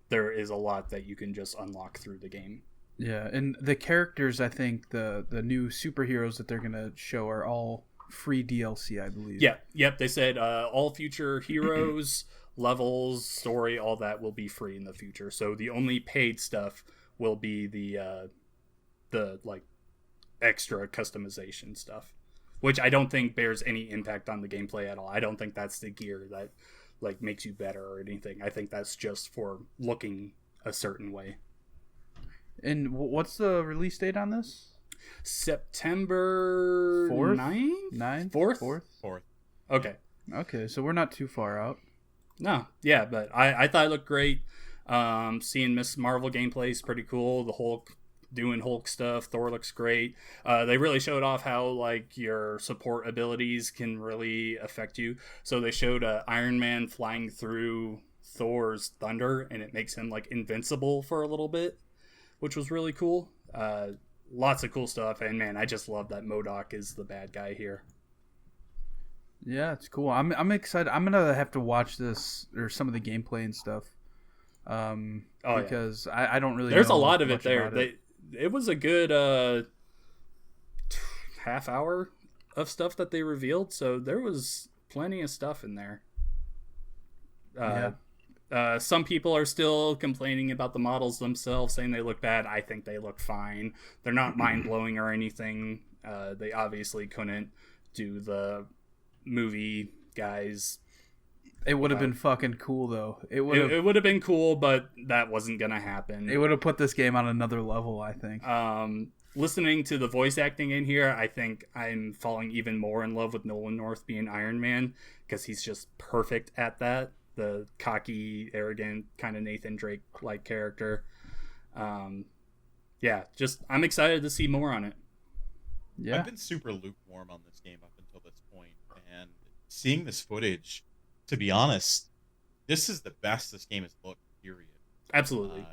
there is a lot that you can just unlock through the game. Yeah, and the characters, I think the new superheroes that they're going to show are all free DLC, I believe. Yeah, yep. They said all future heroes, levels, story, all that will be free in the future. So the only paid stuff will be the like extra customization stuff, which I don't think bears any impact on the gameplay at all. I don't think that's the gear that like makes you better or anything. I think that's just for looking a certain way. And what's the release date on this? September 4th? 9th? 4th? Okay, so we're not too far out. No, yeah, but I thought it looked great. Seeing Miss Marvel gameplay is pretty cool. The Hulk doing Hulk stuff, Thor looks great. They really showed off how like your support abilities can really affect you. So they showed Iron Man flying through Thor's thunder, and it makes him like invincible for a little bit, which was really cool. Lots of cool stuff, and man, I just love that MODOK is the bad guy here. Yeah, it's cool. I'm excited. I'm gonna have to watch this or some of the gameplay and stuff. Because yeah. I don't really. There's know a lot of it there. It was a good half hour of stuff that they revealed, so there was plenty of stuff in there. Some people are still complaining about the models themselves, saying they look bad. I think they look fine. They're not mind-blowing or anything. They obviously couldn't do the movie guys. It would have been fucking cool, though. It would have been cool, but that wasn't going to happen. It would have put this game on another level, I think. Listening to the voice acting in here, I think I'm falling even more in love with Nolan North being Iron Man, because he's just perfect at that. The cocky, arrogant, kind of Nathan Drake-like character. Yeah, just I'm excited to see more on it. Yeah, I've been super lukewarm on this game up until this point, and seeing this footage, to be honest, this is the best this game has looked, period. Absolutely.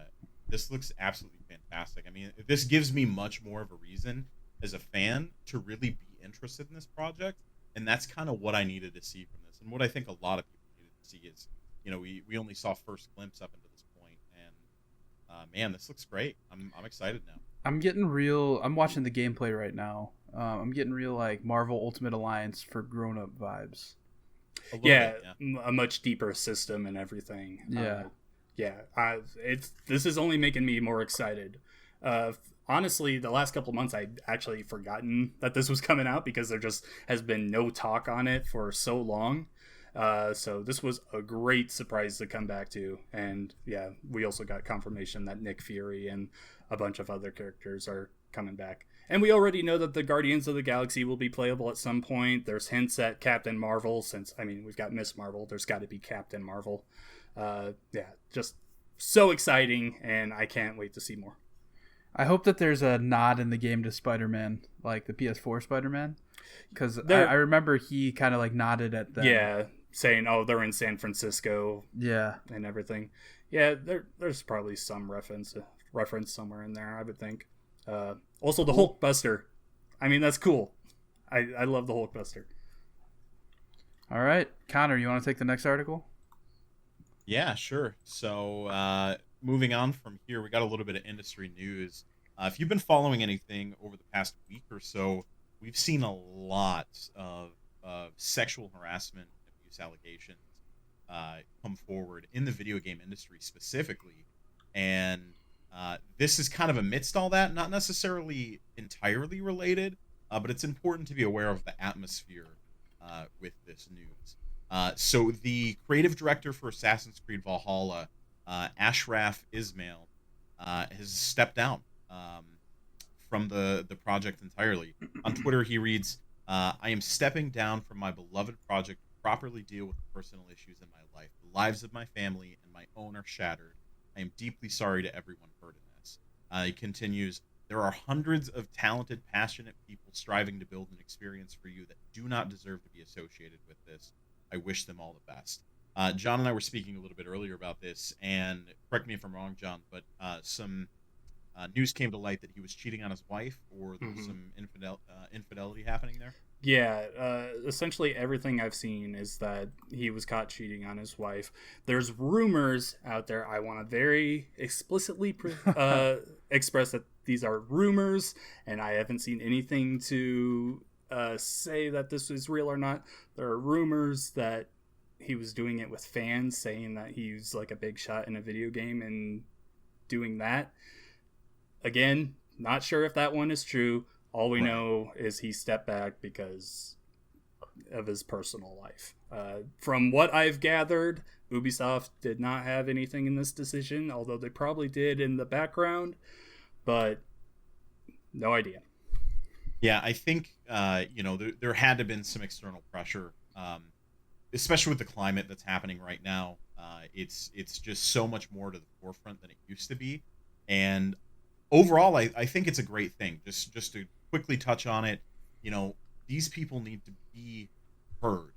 This looks absolutely fantastic. I mean, this gives me much more of a reason as a fan to really be interested in this project, and that's kind of what I needed to see from this, and what I think a lot of people needed to see is, you know, we only saw first glimpse up until this point, and man, this looks great. I'm excited now. I'm watching the gameplay right now. I'm getting real like Marvel Ultimate Alliance for grown-up vibes. Yeah, a much deeper system and everything. Yeah. This is only making me more excited. Honestly, the last couple of months I'd actually forgotten that this was coming out because there just has been no talk on it for so long. So this was a great surprise to come back to. And yeah, we also got confirmation that Nick Fury and a bunch of other characters are coming back. And we already know that the Guardians of the Galaxy will be playable at some point. There's hints at Captain Marvel, since, I mean, we've got Miss Marvel. There's got to be Captain Marvel. Yeah, just so exciting, and I can't wait to see more. I hope that there's a nod in the game to Spider-Man, like the PS4 Spider-Man, because I remember he kind of like nodded at them. Yeah, saying, "Oh, they're in San Francisco." Yeah, and everything. Yeah, there's probably some reference somewhere in there, I would think. Also, the Hulkbuster. I mean, that's cool. I love the Hulkbuster. All right, Connor, you want to take the next article? Yeah, sure. So moving on from here, we got a little bit of industry news. If you've been following anything over the past week or so, we've seen a lot of sexual harassment and abuse allegations come forward in the video game industry specifically. And this is kind of amidst all that, not necessarily entirely related, but it's important to be aware of the atmosphere with this news. So the creative director for Assassin's Creed Valhalla, Ashraf Ismail, has stepped down from the project entirely. On Twitter, he reads, I am stepping down from my beloved project to properly deal with the personal issues in my life. The lives of my family and my own are shattered. I am deeply sorry to everyone hurt in this. He continues, there are hundreds of talented, passionate people striving to build an experience for you that do not deserve to be associated with this. I wish them all the best. John and I were speaking a little bit earlier about this, and correct me if I'm wrong, John, but some news came to light that he was cheating on his wife, or there was some infidelity happening there. Yeah, essentially everything I've seen is that he was caught cheating on his wife. There's rumors out there. I want to very explicitly express that these are rumors, and I haven't seen anything to say that this is real or not. There are rumors that he was doing it with fans, saying that he's like a big shot in a video game and doing that. Again, not sure if that one is true. All we know is he stepped back because of his personal life. From what I've gathered, Ubisoft did not have anything in this decision, although they probably did in the background, but no idea. Yeah, I think there had to have been some external pressure, especially with the climate that's happening right now. It's just so much more to the forefront than it used to be, and overall, I think it's a great thing. Just to quickly touch on it, these people need to be heard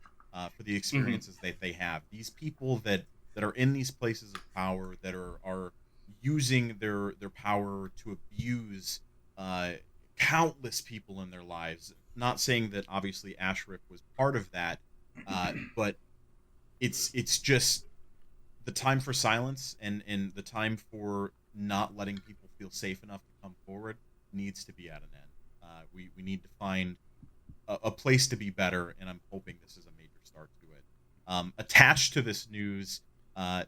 for the experiences that they have. These people that are in these places of power, that are using their power to abuse countless people in their lives. Not saying that obviously Ashraf was part of that, but it's just the time for silence and the time for not letting people feel safe enough to come forward needs to be at an end. We need to find a place to be better, and I'm hoping this is a major start to it. Attached to this news, there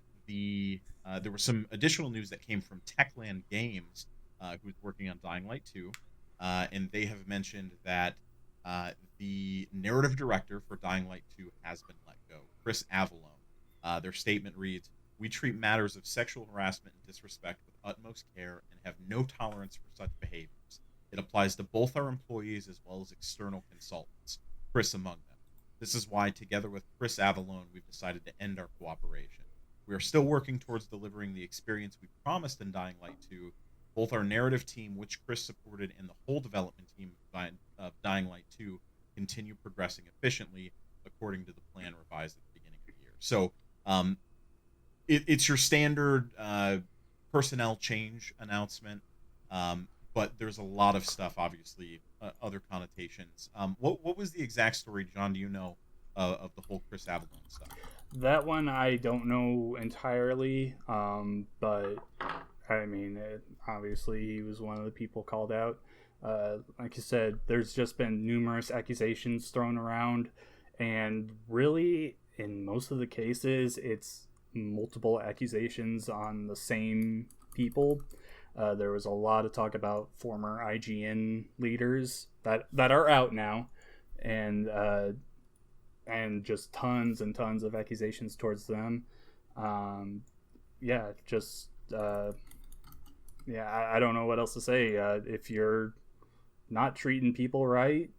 was some additional news that came from Techland Games, who's working on Dying Light 2, and they have mentioned that the narrative director for Dying Light 2 has been let go, Chris Avallone. Their statement reads, we treat matters of sexual harassment and disrespect with utmost care and have no tolerance for such behaviors. It applies to both our employees as well as external consultants, Chris among them. This is why, together with Chris Avallone, we've decided to end our cooperation. We are still working towards delivering the experience we promised in Dying Light 2. Both our narrative team, which Chris supported, and the whole development team of Dying Light 2 continue progressing efficiently according to the plan revised at the beginning of the year. So it's your standard personnel change announcement, but there's a lot of stuff, obviously, other connotations. What was the exact story, John, do you know, of the whole Chris Avallone stuff? That one I don't know entirely, but I mean, obviously he was one of the people called out. Like you said, there's just been numerous accusations thrown around, and really, in most of the cases, it's multiple accusations on the same people. There was a lot of talk about former IGN leaders that are out now, and just tons and tons of accusations towards them. Yeah, I don't know what else to say. If you're not treating people right,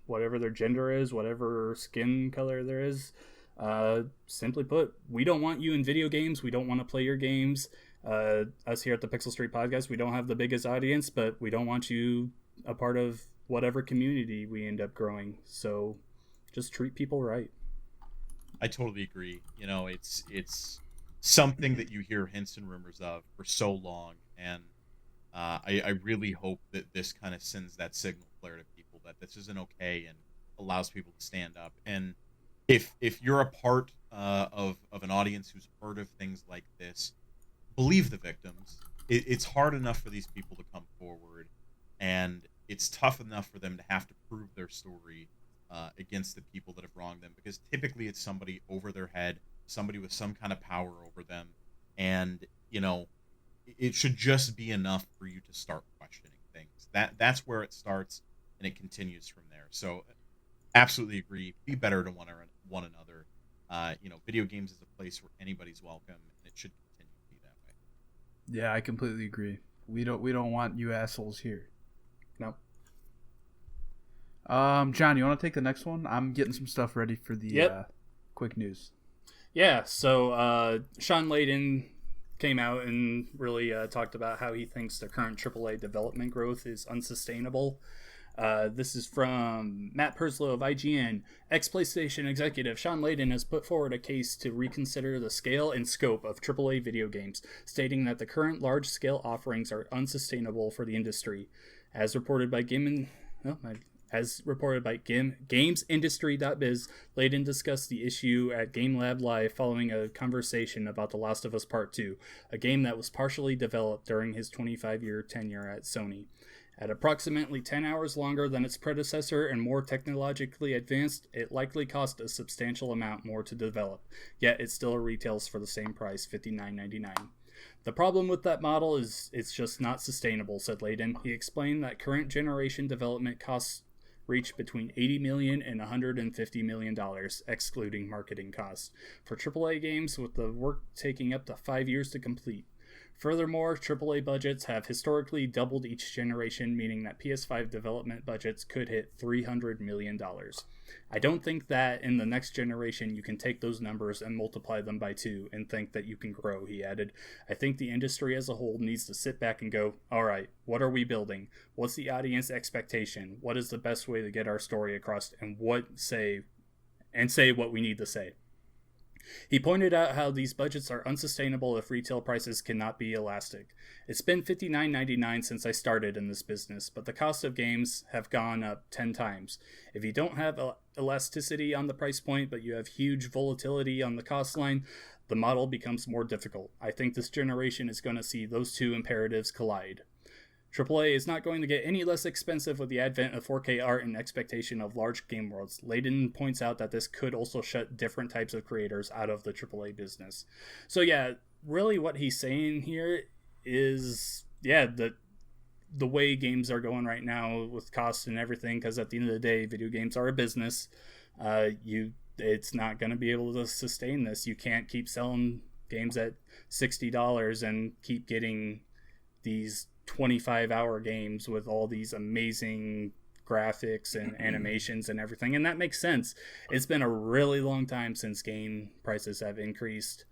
whatever their gender is, whatever skin color there is, simply put, we don't want you in video games. We don't want to play your games. Us here at the Pixel Street Podcast, we don't have the biggest audience, but we don't want you a part of whatever community we end up growing. So just treat people right. I totally agree. You know, it's something that you hear hints and rumors of for so long, and I really hope that this kind of sends that signal flare to people that this isn't okay and allows people to stand up. And if you're a part of an audience who's heard of things like this, believe the victims. It's hard enough for these people to come forward, and it's tough enough for them to have to prove their story against the people that have wronged them, because typically it's somebody over their head, somebody with some kind of power over them, and you know, it should just be enough for you to start questioning things. That's where it starts, and it continues from there. So absolutely agree, be better to one another. You know, video games is a place where anybody's welcome, and it should continue to be that way. Yeah, I completely agree. We don't want you assholes here. No. John, you want to take the next one? I'm getting some stuff ready for the quick news. Yeah, so Sean Layden came out and really talked about how he thinks the current AAA development growth is unsustainable. This is from Matt Perslow of IGN. Ex-PlayStation executive Sean Layden has put forward a case to reconsider the scale and scope of AAA video games, stating that the current large-scale offerings are unsustainable for the industry. As reported by GamesIndustry.biz, Layden discussed the issue at Game Lab Live following a conversation about The Last of Us Part 2, a game that was partially developed during his 25-year tenure at Sony. At approximately 10 hours longer than its predecessor and more technologically advanced, it likely cost a substantial amount more to develop, yet it still retails for the same price, $59.99. The problem with that model is it's just not sustainable, said Layden. He explained that current generation development costs reach between $80 million and $150 million, excluding marketing costs, for AAA games, with the work taking up to 5 years to complete. Furthermore, AAA budgets have historically doubled each generation, meaning that PS5 development budgets could hit $300 million. I don't think that in the next generation you can take those numbers and multiply them by 2 and think that you can grow, he added. I think the industry as a whole needs to sit back and go, all right, what are we building? What's the audience expectation? What is the best way to get our story across, and say what we need to say? He pointed out how these budgets are unsustainable if retail prices cannot be elastic. It's been $59.99 since I started in this business, but the cost of games have gone up 10 times. If you don't have elasticity on the price point, but you have huge volatility on the cost line, the model becomes more difficult. I think this generation is going to see those two imperatives collide. AAA is not going to get any less expensive with the advent of 4K art and expectation of large game worlds. Layden points out that this could also shut different types of creators out of the AAA business. So yeah, really what he's saying here is, the way games are going right now with costs and everything, because at the end of the day, video games are a business. It's not going to be able to sustain this. You can't keep selling games at $60 and keep getting these 25-hour games with all these amazing graphics and animations and everything, and that makes sense. It's been a really long time since game prices have increased.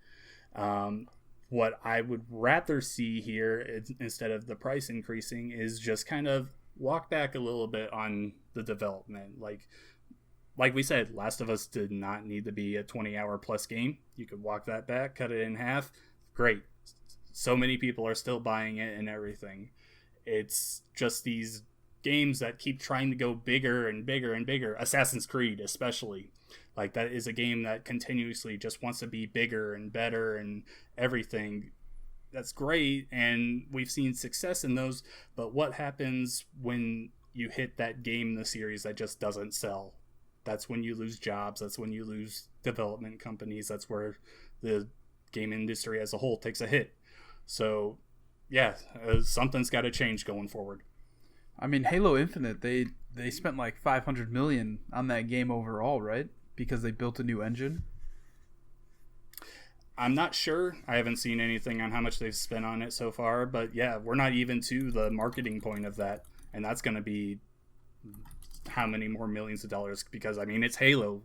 What I would rather see here, instead of the price increasing, is just kind of walk back a little bit on the development. Like we said, Last of Us did not need to be a 20-hour plus game. You could walk that back, cut it in half. Great. So many people are still buying it and everything. It's just these games that keep trying to go bigger and bigger and bigger. Assassin's Creed, especially. Like, that is a game that continuously just wants to be bigger and better and everything. That's great, and we've seen success in those. But what happens when you hit that game in the series that just doesn't sell? That's when you lose jobs. That's when you lose development companies. That's where the game industry as a whole takes a hit. So, something's got to change going forward. I mean, Halo Infinite, they spent like $500 million on that game overall, right? Because they built a new engine. I'm not sure. I haven't seen anything on how much they've spent on it so far, but yeah, we're not even to the marketing point of that, and that's going to be how many more millions of dollars? Because I mean, it's Halo.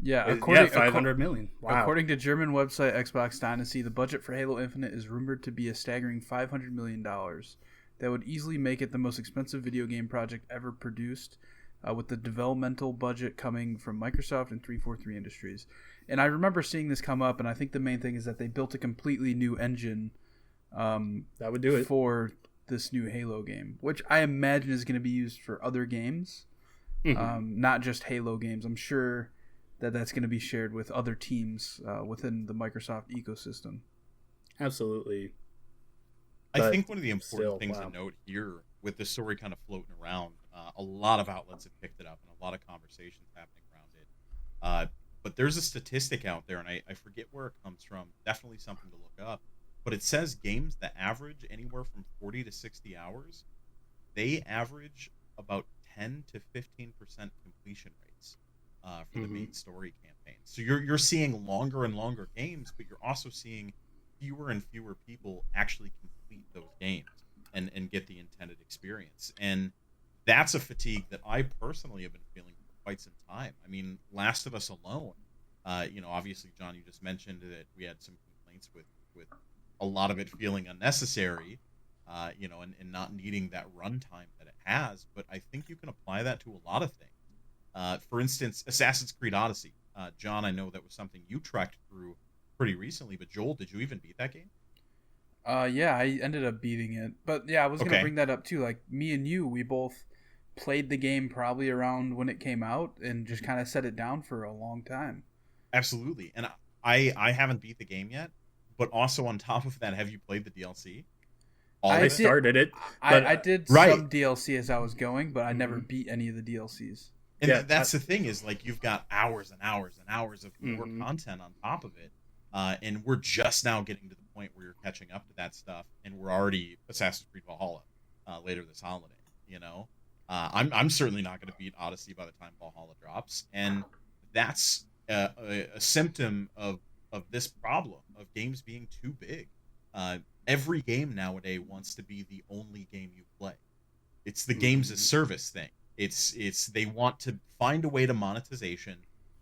Yeah, 500 million. Wow. According to German website Xbox Dynasty, the budget for Halo Infinite is rumored to be a staggering $500 million. That would easily make it the most expensive video game project ever produced, with the developmental budget coming from Microsoft and 343 Industries. And I remember seeing this come up, and I think the main thing is that they built a completely new engine that would do it for this new Halo game, which I imagine is going to be used for other games, not just Halo games. I'm sure that that's going to be shared with other teams within the Microsoft ecosystem. Absolutely. I think one of the important things to note here, with this story kind of floating around, a lot of outlets have picked it up and a lot of conversations happening around it. But there's a statistic out there, and I forget where it comes from. Definitely something to look up. But it says games that average anywhere from 40 to 60 hours, they average about 10 to 15% completion rates for the main story campaign. So you're seeing longer and longer games, but you're also seeing fewer and fewer people actually complete those games and get the intended experience. And that's a fatigue that I personally have been feeling for quite some time. I mean, Last of Us alone, obviously, John, you just mentioned that we had some complaints with a lot of it feeling unnecessary, and not needing that runtime that it has. But I think you can apply that to a lot of things. For instance, Assassin's Creed Odyssey. John, I know that was something you trekked through pretty recently, but Joel, did you even beat that game? Yeah, I ended up beating it. But yeah, I was going to bring that up too. Like, me and you, we both played the game probably around when it came out and just kind of set it down for a long time. Absolutely. And I haven't beat the game yet, but also on top of that, have you played the DLC? I started it. I did some DLC as I was going, but I never beat any of the DLCs. And that's the thing is, like, you've got hours and hours and hours of more content on top of it. And we're just now getting to the point where you're catching up to that stuff, and we're already Assassin's Creed Valhalla later this holiday. I'm certainly not going to beat Odyssey by the time Valhalla drops, and that's a symptom of this problem of games being too big. Every game nowadays wants to be the only game you play. It's the games as service thing. It's they want to find a way to monetization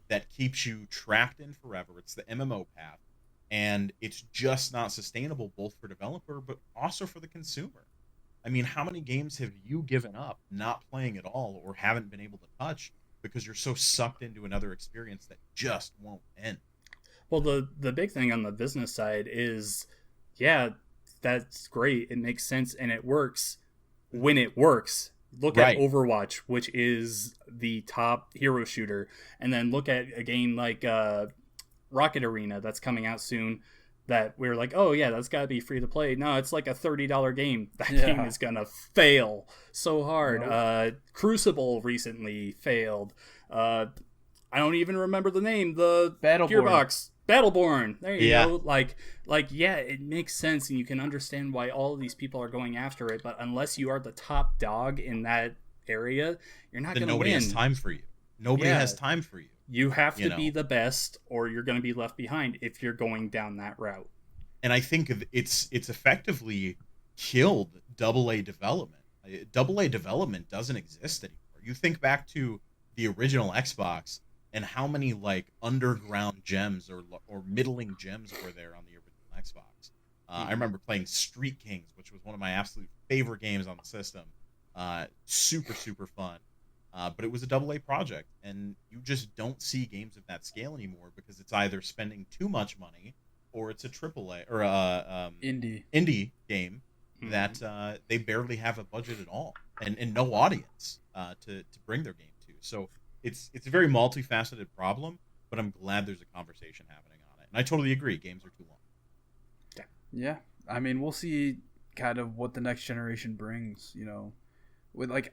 that keeps you trapped in forever. It's the MMO path, and it's just not sustainable, both for developer but also for the consumer. I mean, how many games have you given up not playing at all or haven't been able to touch because you're so sucked into another experience that just won't end? Well, the big thing on the business side is, yeah, that's great. It makes sense and it works when it works. Look at Overwatch, which is the top hero shooter, and then look at a game like Rocket Arena that's coming out soon that we're like, oh yeah, that's got to be free to play. No, it's like a $30 game. That game is going to fail so hard. Nope. Crucible recently failed. I don't even remember the name. The Gearbox. Battleborn. There you go. Like, yeah, it makes sense, and you can understand why all of these people are going after it. But unless you are the top dog in that area, you're not going to win. Nobody has time for you. Nobody has time for you. You have to be the best, or you're going to be left behind if you're going down that route. And I think it's effectively killed AA development. AA development doesn't exist anymore. You think back to the original Xbox, and how many like underground gems or middling gems were there on the original Xbox? I remember playing Street Kings, which was one of my absolute favorite games on the system. Super, super fun. But it was a AA project, and you just don't see games of that scale anymore because it's either spending too much money or it's a AAA or indie game that they barely have a budget at all and no audience to bring their game to. So it's a very multifaceted problem, but I'm glad there's a conversation happening on it. And I totally agree. Games are too long. Yeah. I mean, we'll see kind of what the next generation brings,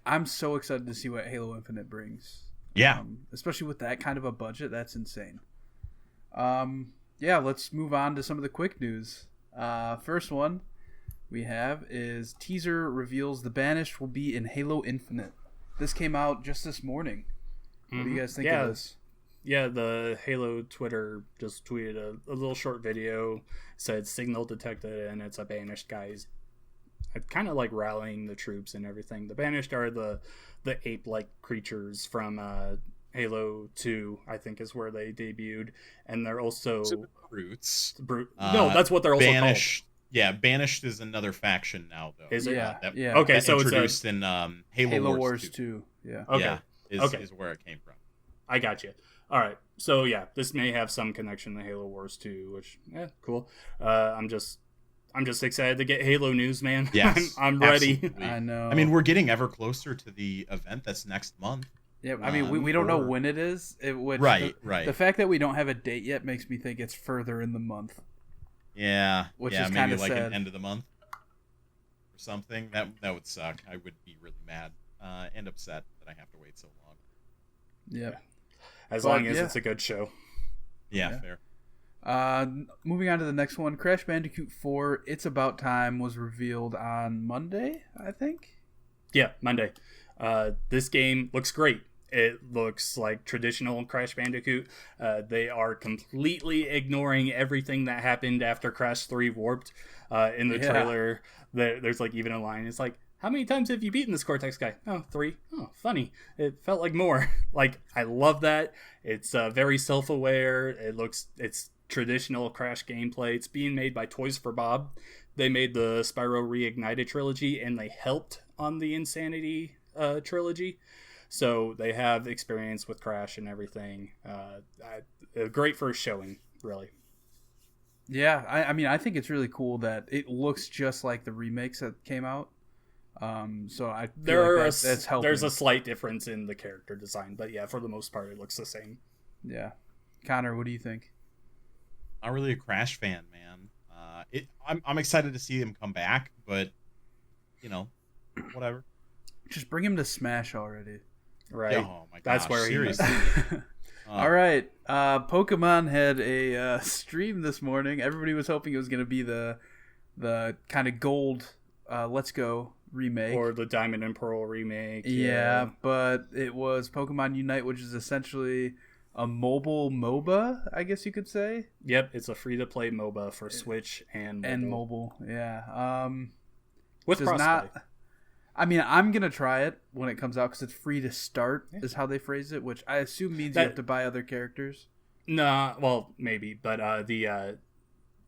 I'm so excited to see what Halo Infinite brings. Yeah. Especially with that kind of a budget. That's insane. Let's move on to some of the quick news. First one we have is teaser reveals the Banished will be in Halo Infinite. This came out just this morning. What do you guys think of this? Yeah, the Halo Twitter just tweeted a little short video, said signal detected, and it's a banished guys. Kind of like rallying the troops and everything. The banished are the ape-like creatures from Halo 2, I think is where they debuted, and they're also Brutes. No, that's what they're also banished. called. Yeah, banished is another faction now, though. Is it? Yeah. Okay, that so introduced it's in Halo Wars 2. Yeah. Okay. Yeah, is where it came from. I got you. All right. So yeah, this may have some connection to Halo Wars 2, which cool. I'm just excited to get Halo news, man. Yes, I'm ready. Absolutely. I know. I mean, we're getting ever closer to the event that's next month. Yeah, I mean, we don't know when it is. Right. The fact that we don't have a date yet makes me think it's further in the month. Yeah. Which is kind maybe of like sad. an end of the month or something. That would suck. I would be really mad and upset that I have to wait so long. Yeah. As long as it's a good show. Yeah, fair. Moving on to the next one, Crash Bandicoot 4, It's About Time was revealed on Monday, I think. Yeah, Monday. This game looks great. It looks like traditional Crash Bandicoot. They are completely ignoring everything that happened after Crash 3 Warped. In the trailer, there's like even a line. It's like, how many times have you beaten this Cortex guy? Oh, 3. Oh, funny. It felt like more. Like, I love that. It's very self-aware. It's traditional Crash gameplay. It's being made by Toys for Bob. They made the Spyro Reignited trilogy, and they helped on the Insanity trilogy. So they have experience with Crash and everything. A great first showing, really. Yeah, I mean, I think it's really cool that it looks just like the remakes that came out. So I feel like that's helping. There's a slight difference in the character design, but yeah, for the most part, it looks the same. Yeah. Connor, what do you think? Not really a Crash fan, man. I'm excited to see him come back, but whatever. Just bring him to Smash already. Right. Oh my gosh, That's where seriously. All right. Pokemon had a stream this morning. Everybody was hoping it was going to be the kind of gold Let's Go remake. Or the Diamond and Pearl remake. Yeah, but it was Pokemon Unite, which is essentially a mobile MOBA, I guess you could say. Yep, it's a free-to-play MOBA for Switch and mobile. And mobile, yeah. With crossplay. I mean, I'm going to try it when it comes out because it's free to start, is how they phrase it, which I assume means you have to buy other characters. Nah, well, maybe, but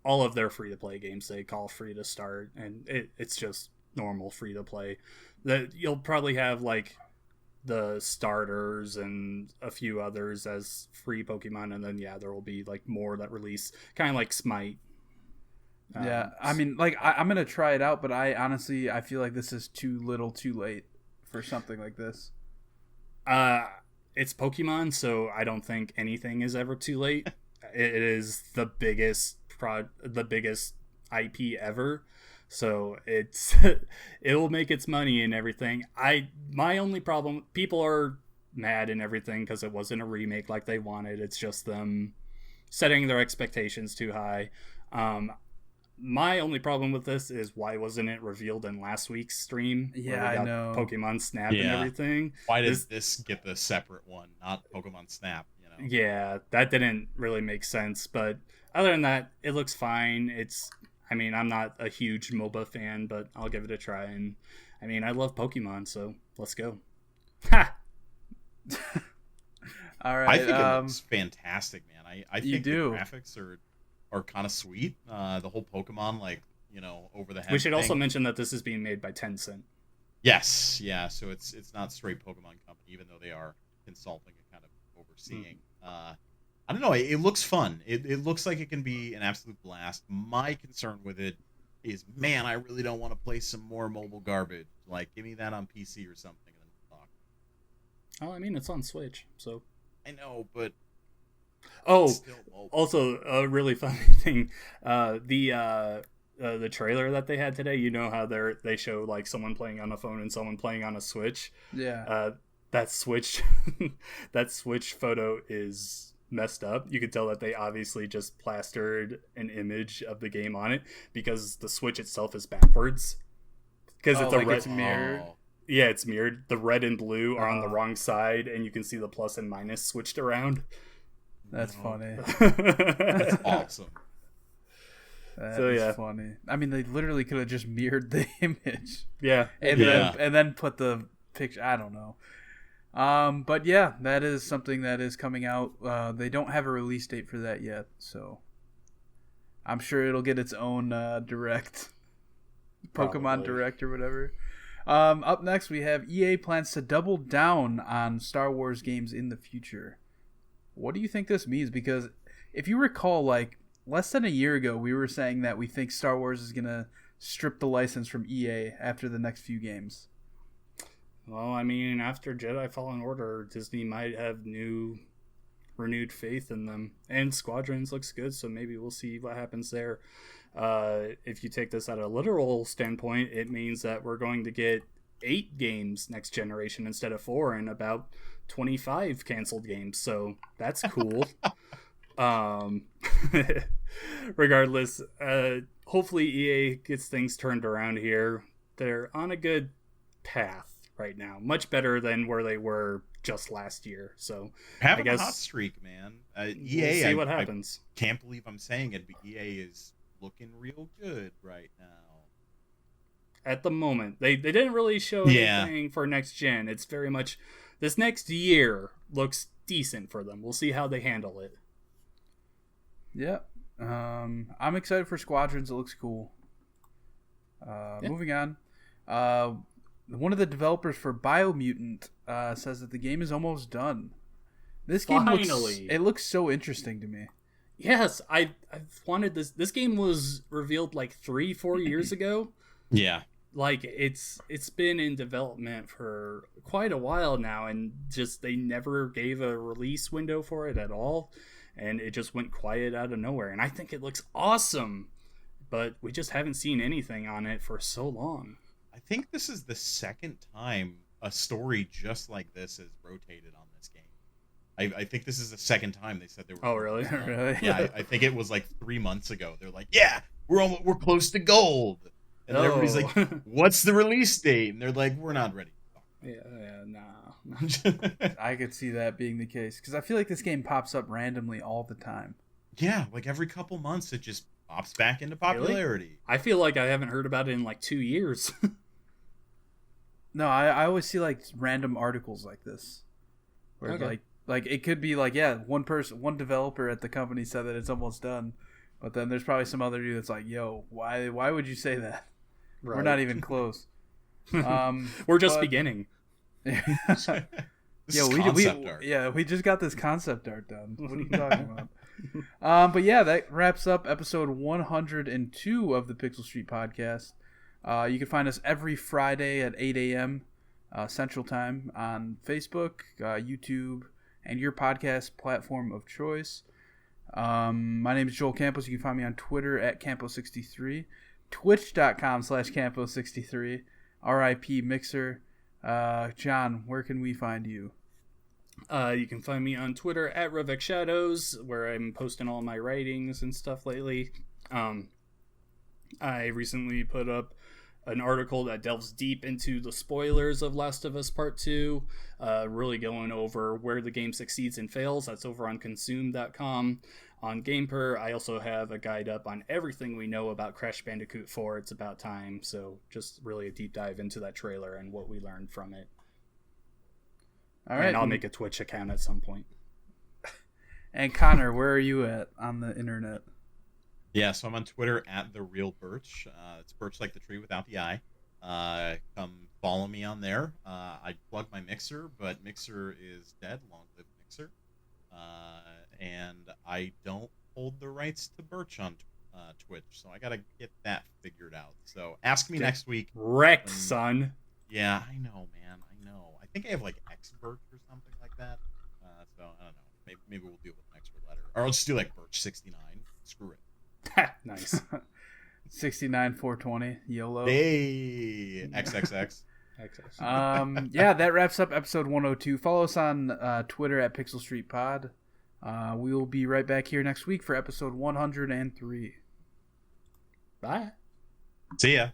all of their free-to-play games they call free to start, and it's just normal free-to-play. You'll probably have, like, the starters and a few others as free Pokemon, and then, there will be, like, more that release, kind of like Smite. Yeah, I mean, like, I'm going to try it out, but I feel like this is too little too late for something like this. It's Pokemon, so I don't think anything is ever too late. It is the biggest IP ever, so it'll make its money and everything. My only problem, people are mad and everything because it wasn't a remake like they wanted. It's just them setting their expectations too high. My only problem with this is why wasn't it revealed in last week's stream? Yeah, I know. Pokemon Snap and everything. Why did this get the separate one, not Pokemon Snap? Yeah, that didn't really make sense. But other than that, it looks fine. I'm not a huge MOBA fan, but I'll give it a try. And I love Pokemon, so let's go. Ha! All right. I think it looks fantastic, man. I think the do. graphics are kind of sweet. The whole Pokemon, over the head. We should thing. also mention that this is being made by Tencent. Yes, yeah. So it's not straight Pokemon Company, even though they are consulting and kind of overseeing. I don't know. It looks fun. It looks like it can be an absolute blast. My concern with it is, man, I really don't want to play some more mobile garbage. Like, give me that on PC or something, and then we'll talk. Oh, it's on Switch, so. I know, but. Oh, also a really funny thing, the trailer that they had today. How they show like someone playing on a phone and someone playing on a Switch. Yeah. That Switch photo is messed up. You could tell that they obviously just plastered an image of the game on it because the Switch itself is backwards. Because it's mirrored. Yeah, it's mirrored. The red and blue are on the wrong side, and you can see the plus and minus switched around. That's funny. That's awesome. That's funny. I mean, they literally could have just mirrored the image. Yeah. And then put the picture. I don't know. But yeah, that is something that is coming out. They don't have a release date for that yet, so I'm sure it'll get its own direct, Pokemon Direct or whatever. Up next, we have EA plans to double down on Star Wars games in the future. What do you think this means? Because if you recall, like less than a year ago, we were saying that we think Star Wars is gonna strip the license from EA after the next few games. Well, I mean, after Jedi Fallen Order, Disney might have renewed faith in them. And Squadrons looks good, so maybe we'll see what happens there. If you take this at a literal standpoint, it means that we're going to get 8 games next generation instead of 4, and about 25 canceled games. So that's cool. Regardless, hopefully EA gets things turned around here. They're on a good path right now, much better than where they were just last year. So having a hot streak, man. EA, we'll see what happens. I can't believe I'm saying it, but EA is looking real good right now. At the moment, they didn't really show anything for next gen. It's very much this next year looks decent for them. We'll see how they handle it. Yeah, I'm excited for Squadrons. It looks cool. Moving on. One of the developers for Biomutant says that the game is almost done. This game looks so interesting to me. Yes, I've wanted this. This game was revealed like 3-4 years ago. Yeah. Like it's been in development for quite a while now, and just they never gave a release window for it at all, and it just went quiet out of nowhere. And I think it looks awesome, but we just haven't seen anything on it for so long. I think this is the second time a story just like this has rotated on this game. I think this is the second time they said they were. Oh, really? Really? Yeah, I think it was like 3 months ago. They're like, yeah, we're close to gold. And then everybody's like, what's the release date? And they're like, we're not ready. Nah. I could see that being the case, because I feel like this game pops up randomly all the time. Yeah, like every couple months it just pops back into popularity. Really? I feel like I haven't heard about it in like 2 years. No, I always see like random articles like this, where like it could be like, yeah, one developer at the company said that it's almost done, but then there's probably some other dude that's like, yo, why would you say that? Right. We're not even close. We're just beginning. We just got this concept art done. What are you talking about? But yeah, that wraps up episode 102 of the Pixel Street Podcast. You can find us every Friday at 8 a.m. Central Time on Facebook, YouTube, and your podcast platform of choice. My name is Joel Campos. You can find me on Twitter at Campos63, twitch.com/Campos63, RIP Mixer. John, where can we find you? You can find me on Twitter at Revek Shadows, where I'm posting all my writings and stuff lately. I recently put up an article that delves deep into the spoilers of Last of Us Part 2, really going over where the game succeeds and fails. That's over on consume.com. On GamePer, I also have a guide up on everything we know about Crash Bandicoot 4, It's About Time, so just really a deep dive into that trailer and what we learned from it. All right. And I'll make a Twitch account at some point. And Connor, where are you at on the internet? Yeah, so I'm on Twitter at @TheRealBirch. It's Birch like the tree without the I. Come follow me on there. I plug my Mixer, but Mixer is dead. Long live Mixer. And I don't hold the rights to Birch on Twitch, so I gotta get that figured out. So ask me next week. Wrecked, son. Yeah, I know, man. I know. I think I have like X-Birch or something like that. So I don't know. Maybe we'll deal with an extra letter, or I'll just do like Birch69. Screw it. Nice. 69-420 YOLO. Hey, XXX. Yeah, that wraps up episode 102. Follow us on Twitter at Pixel Street Pod. We will be right back here next week for episode 103. Bye. See ya.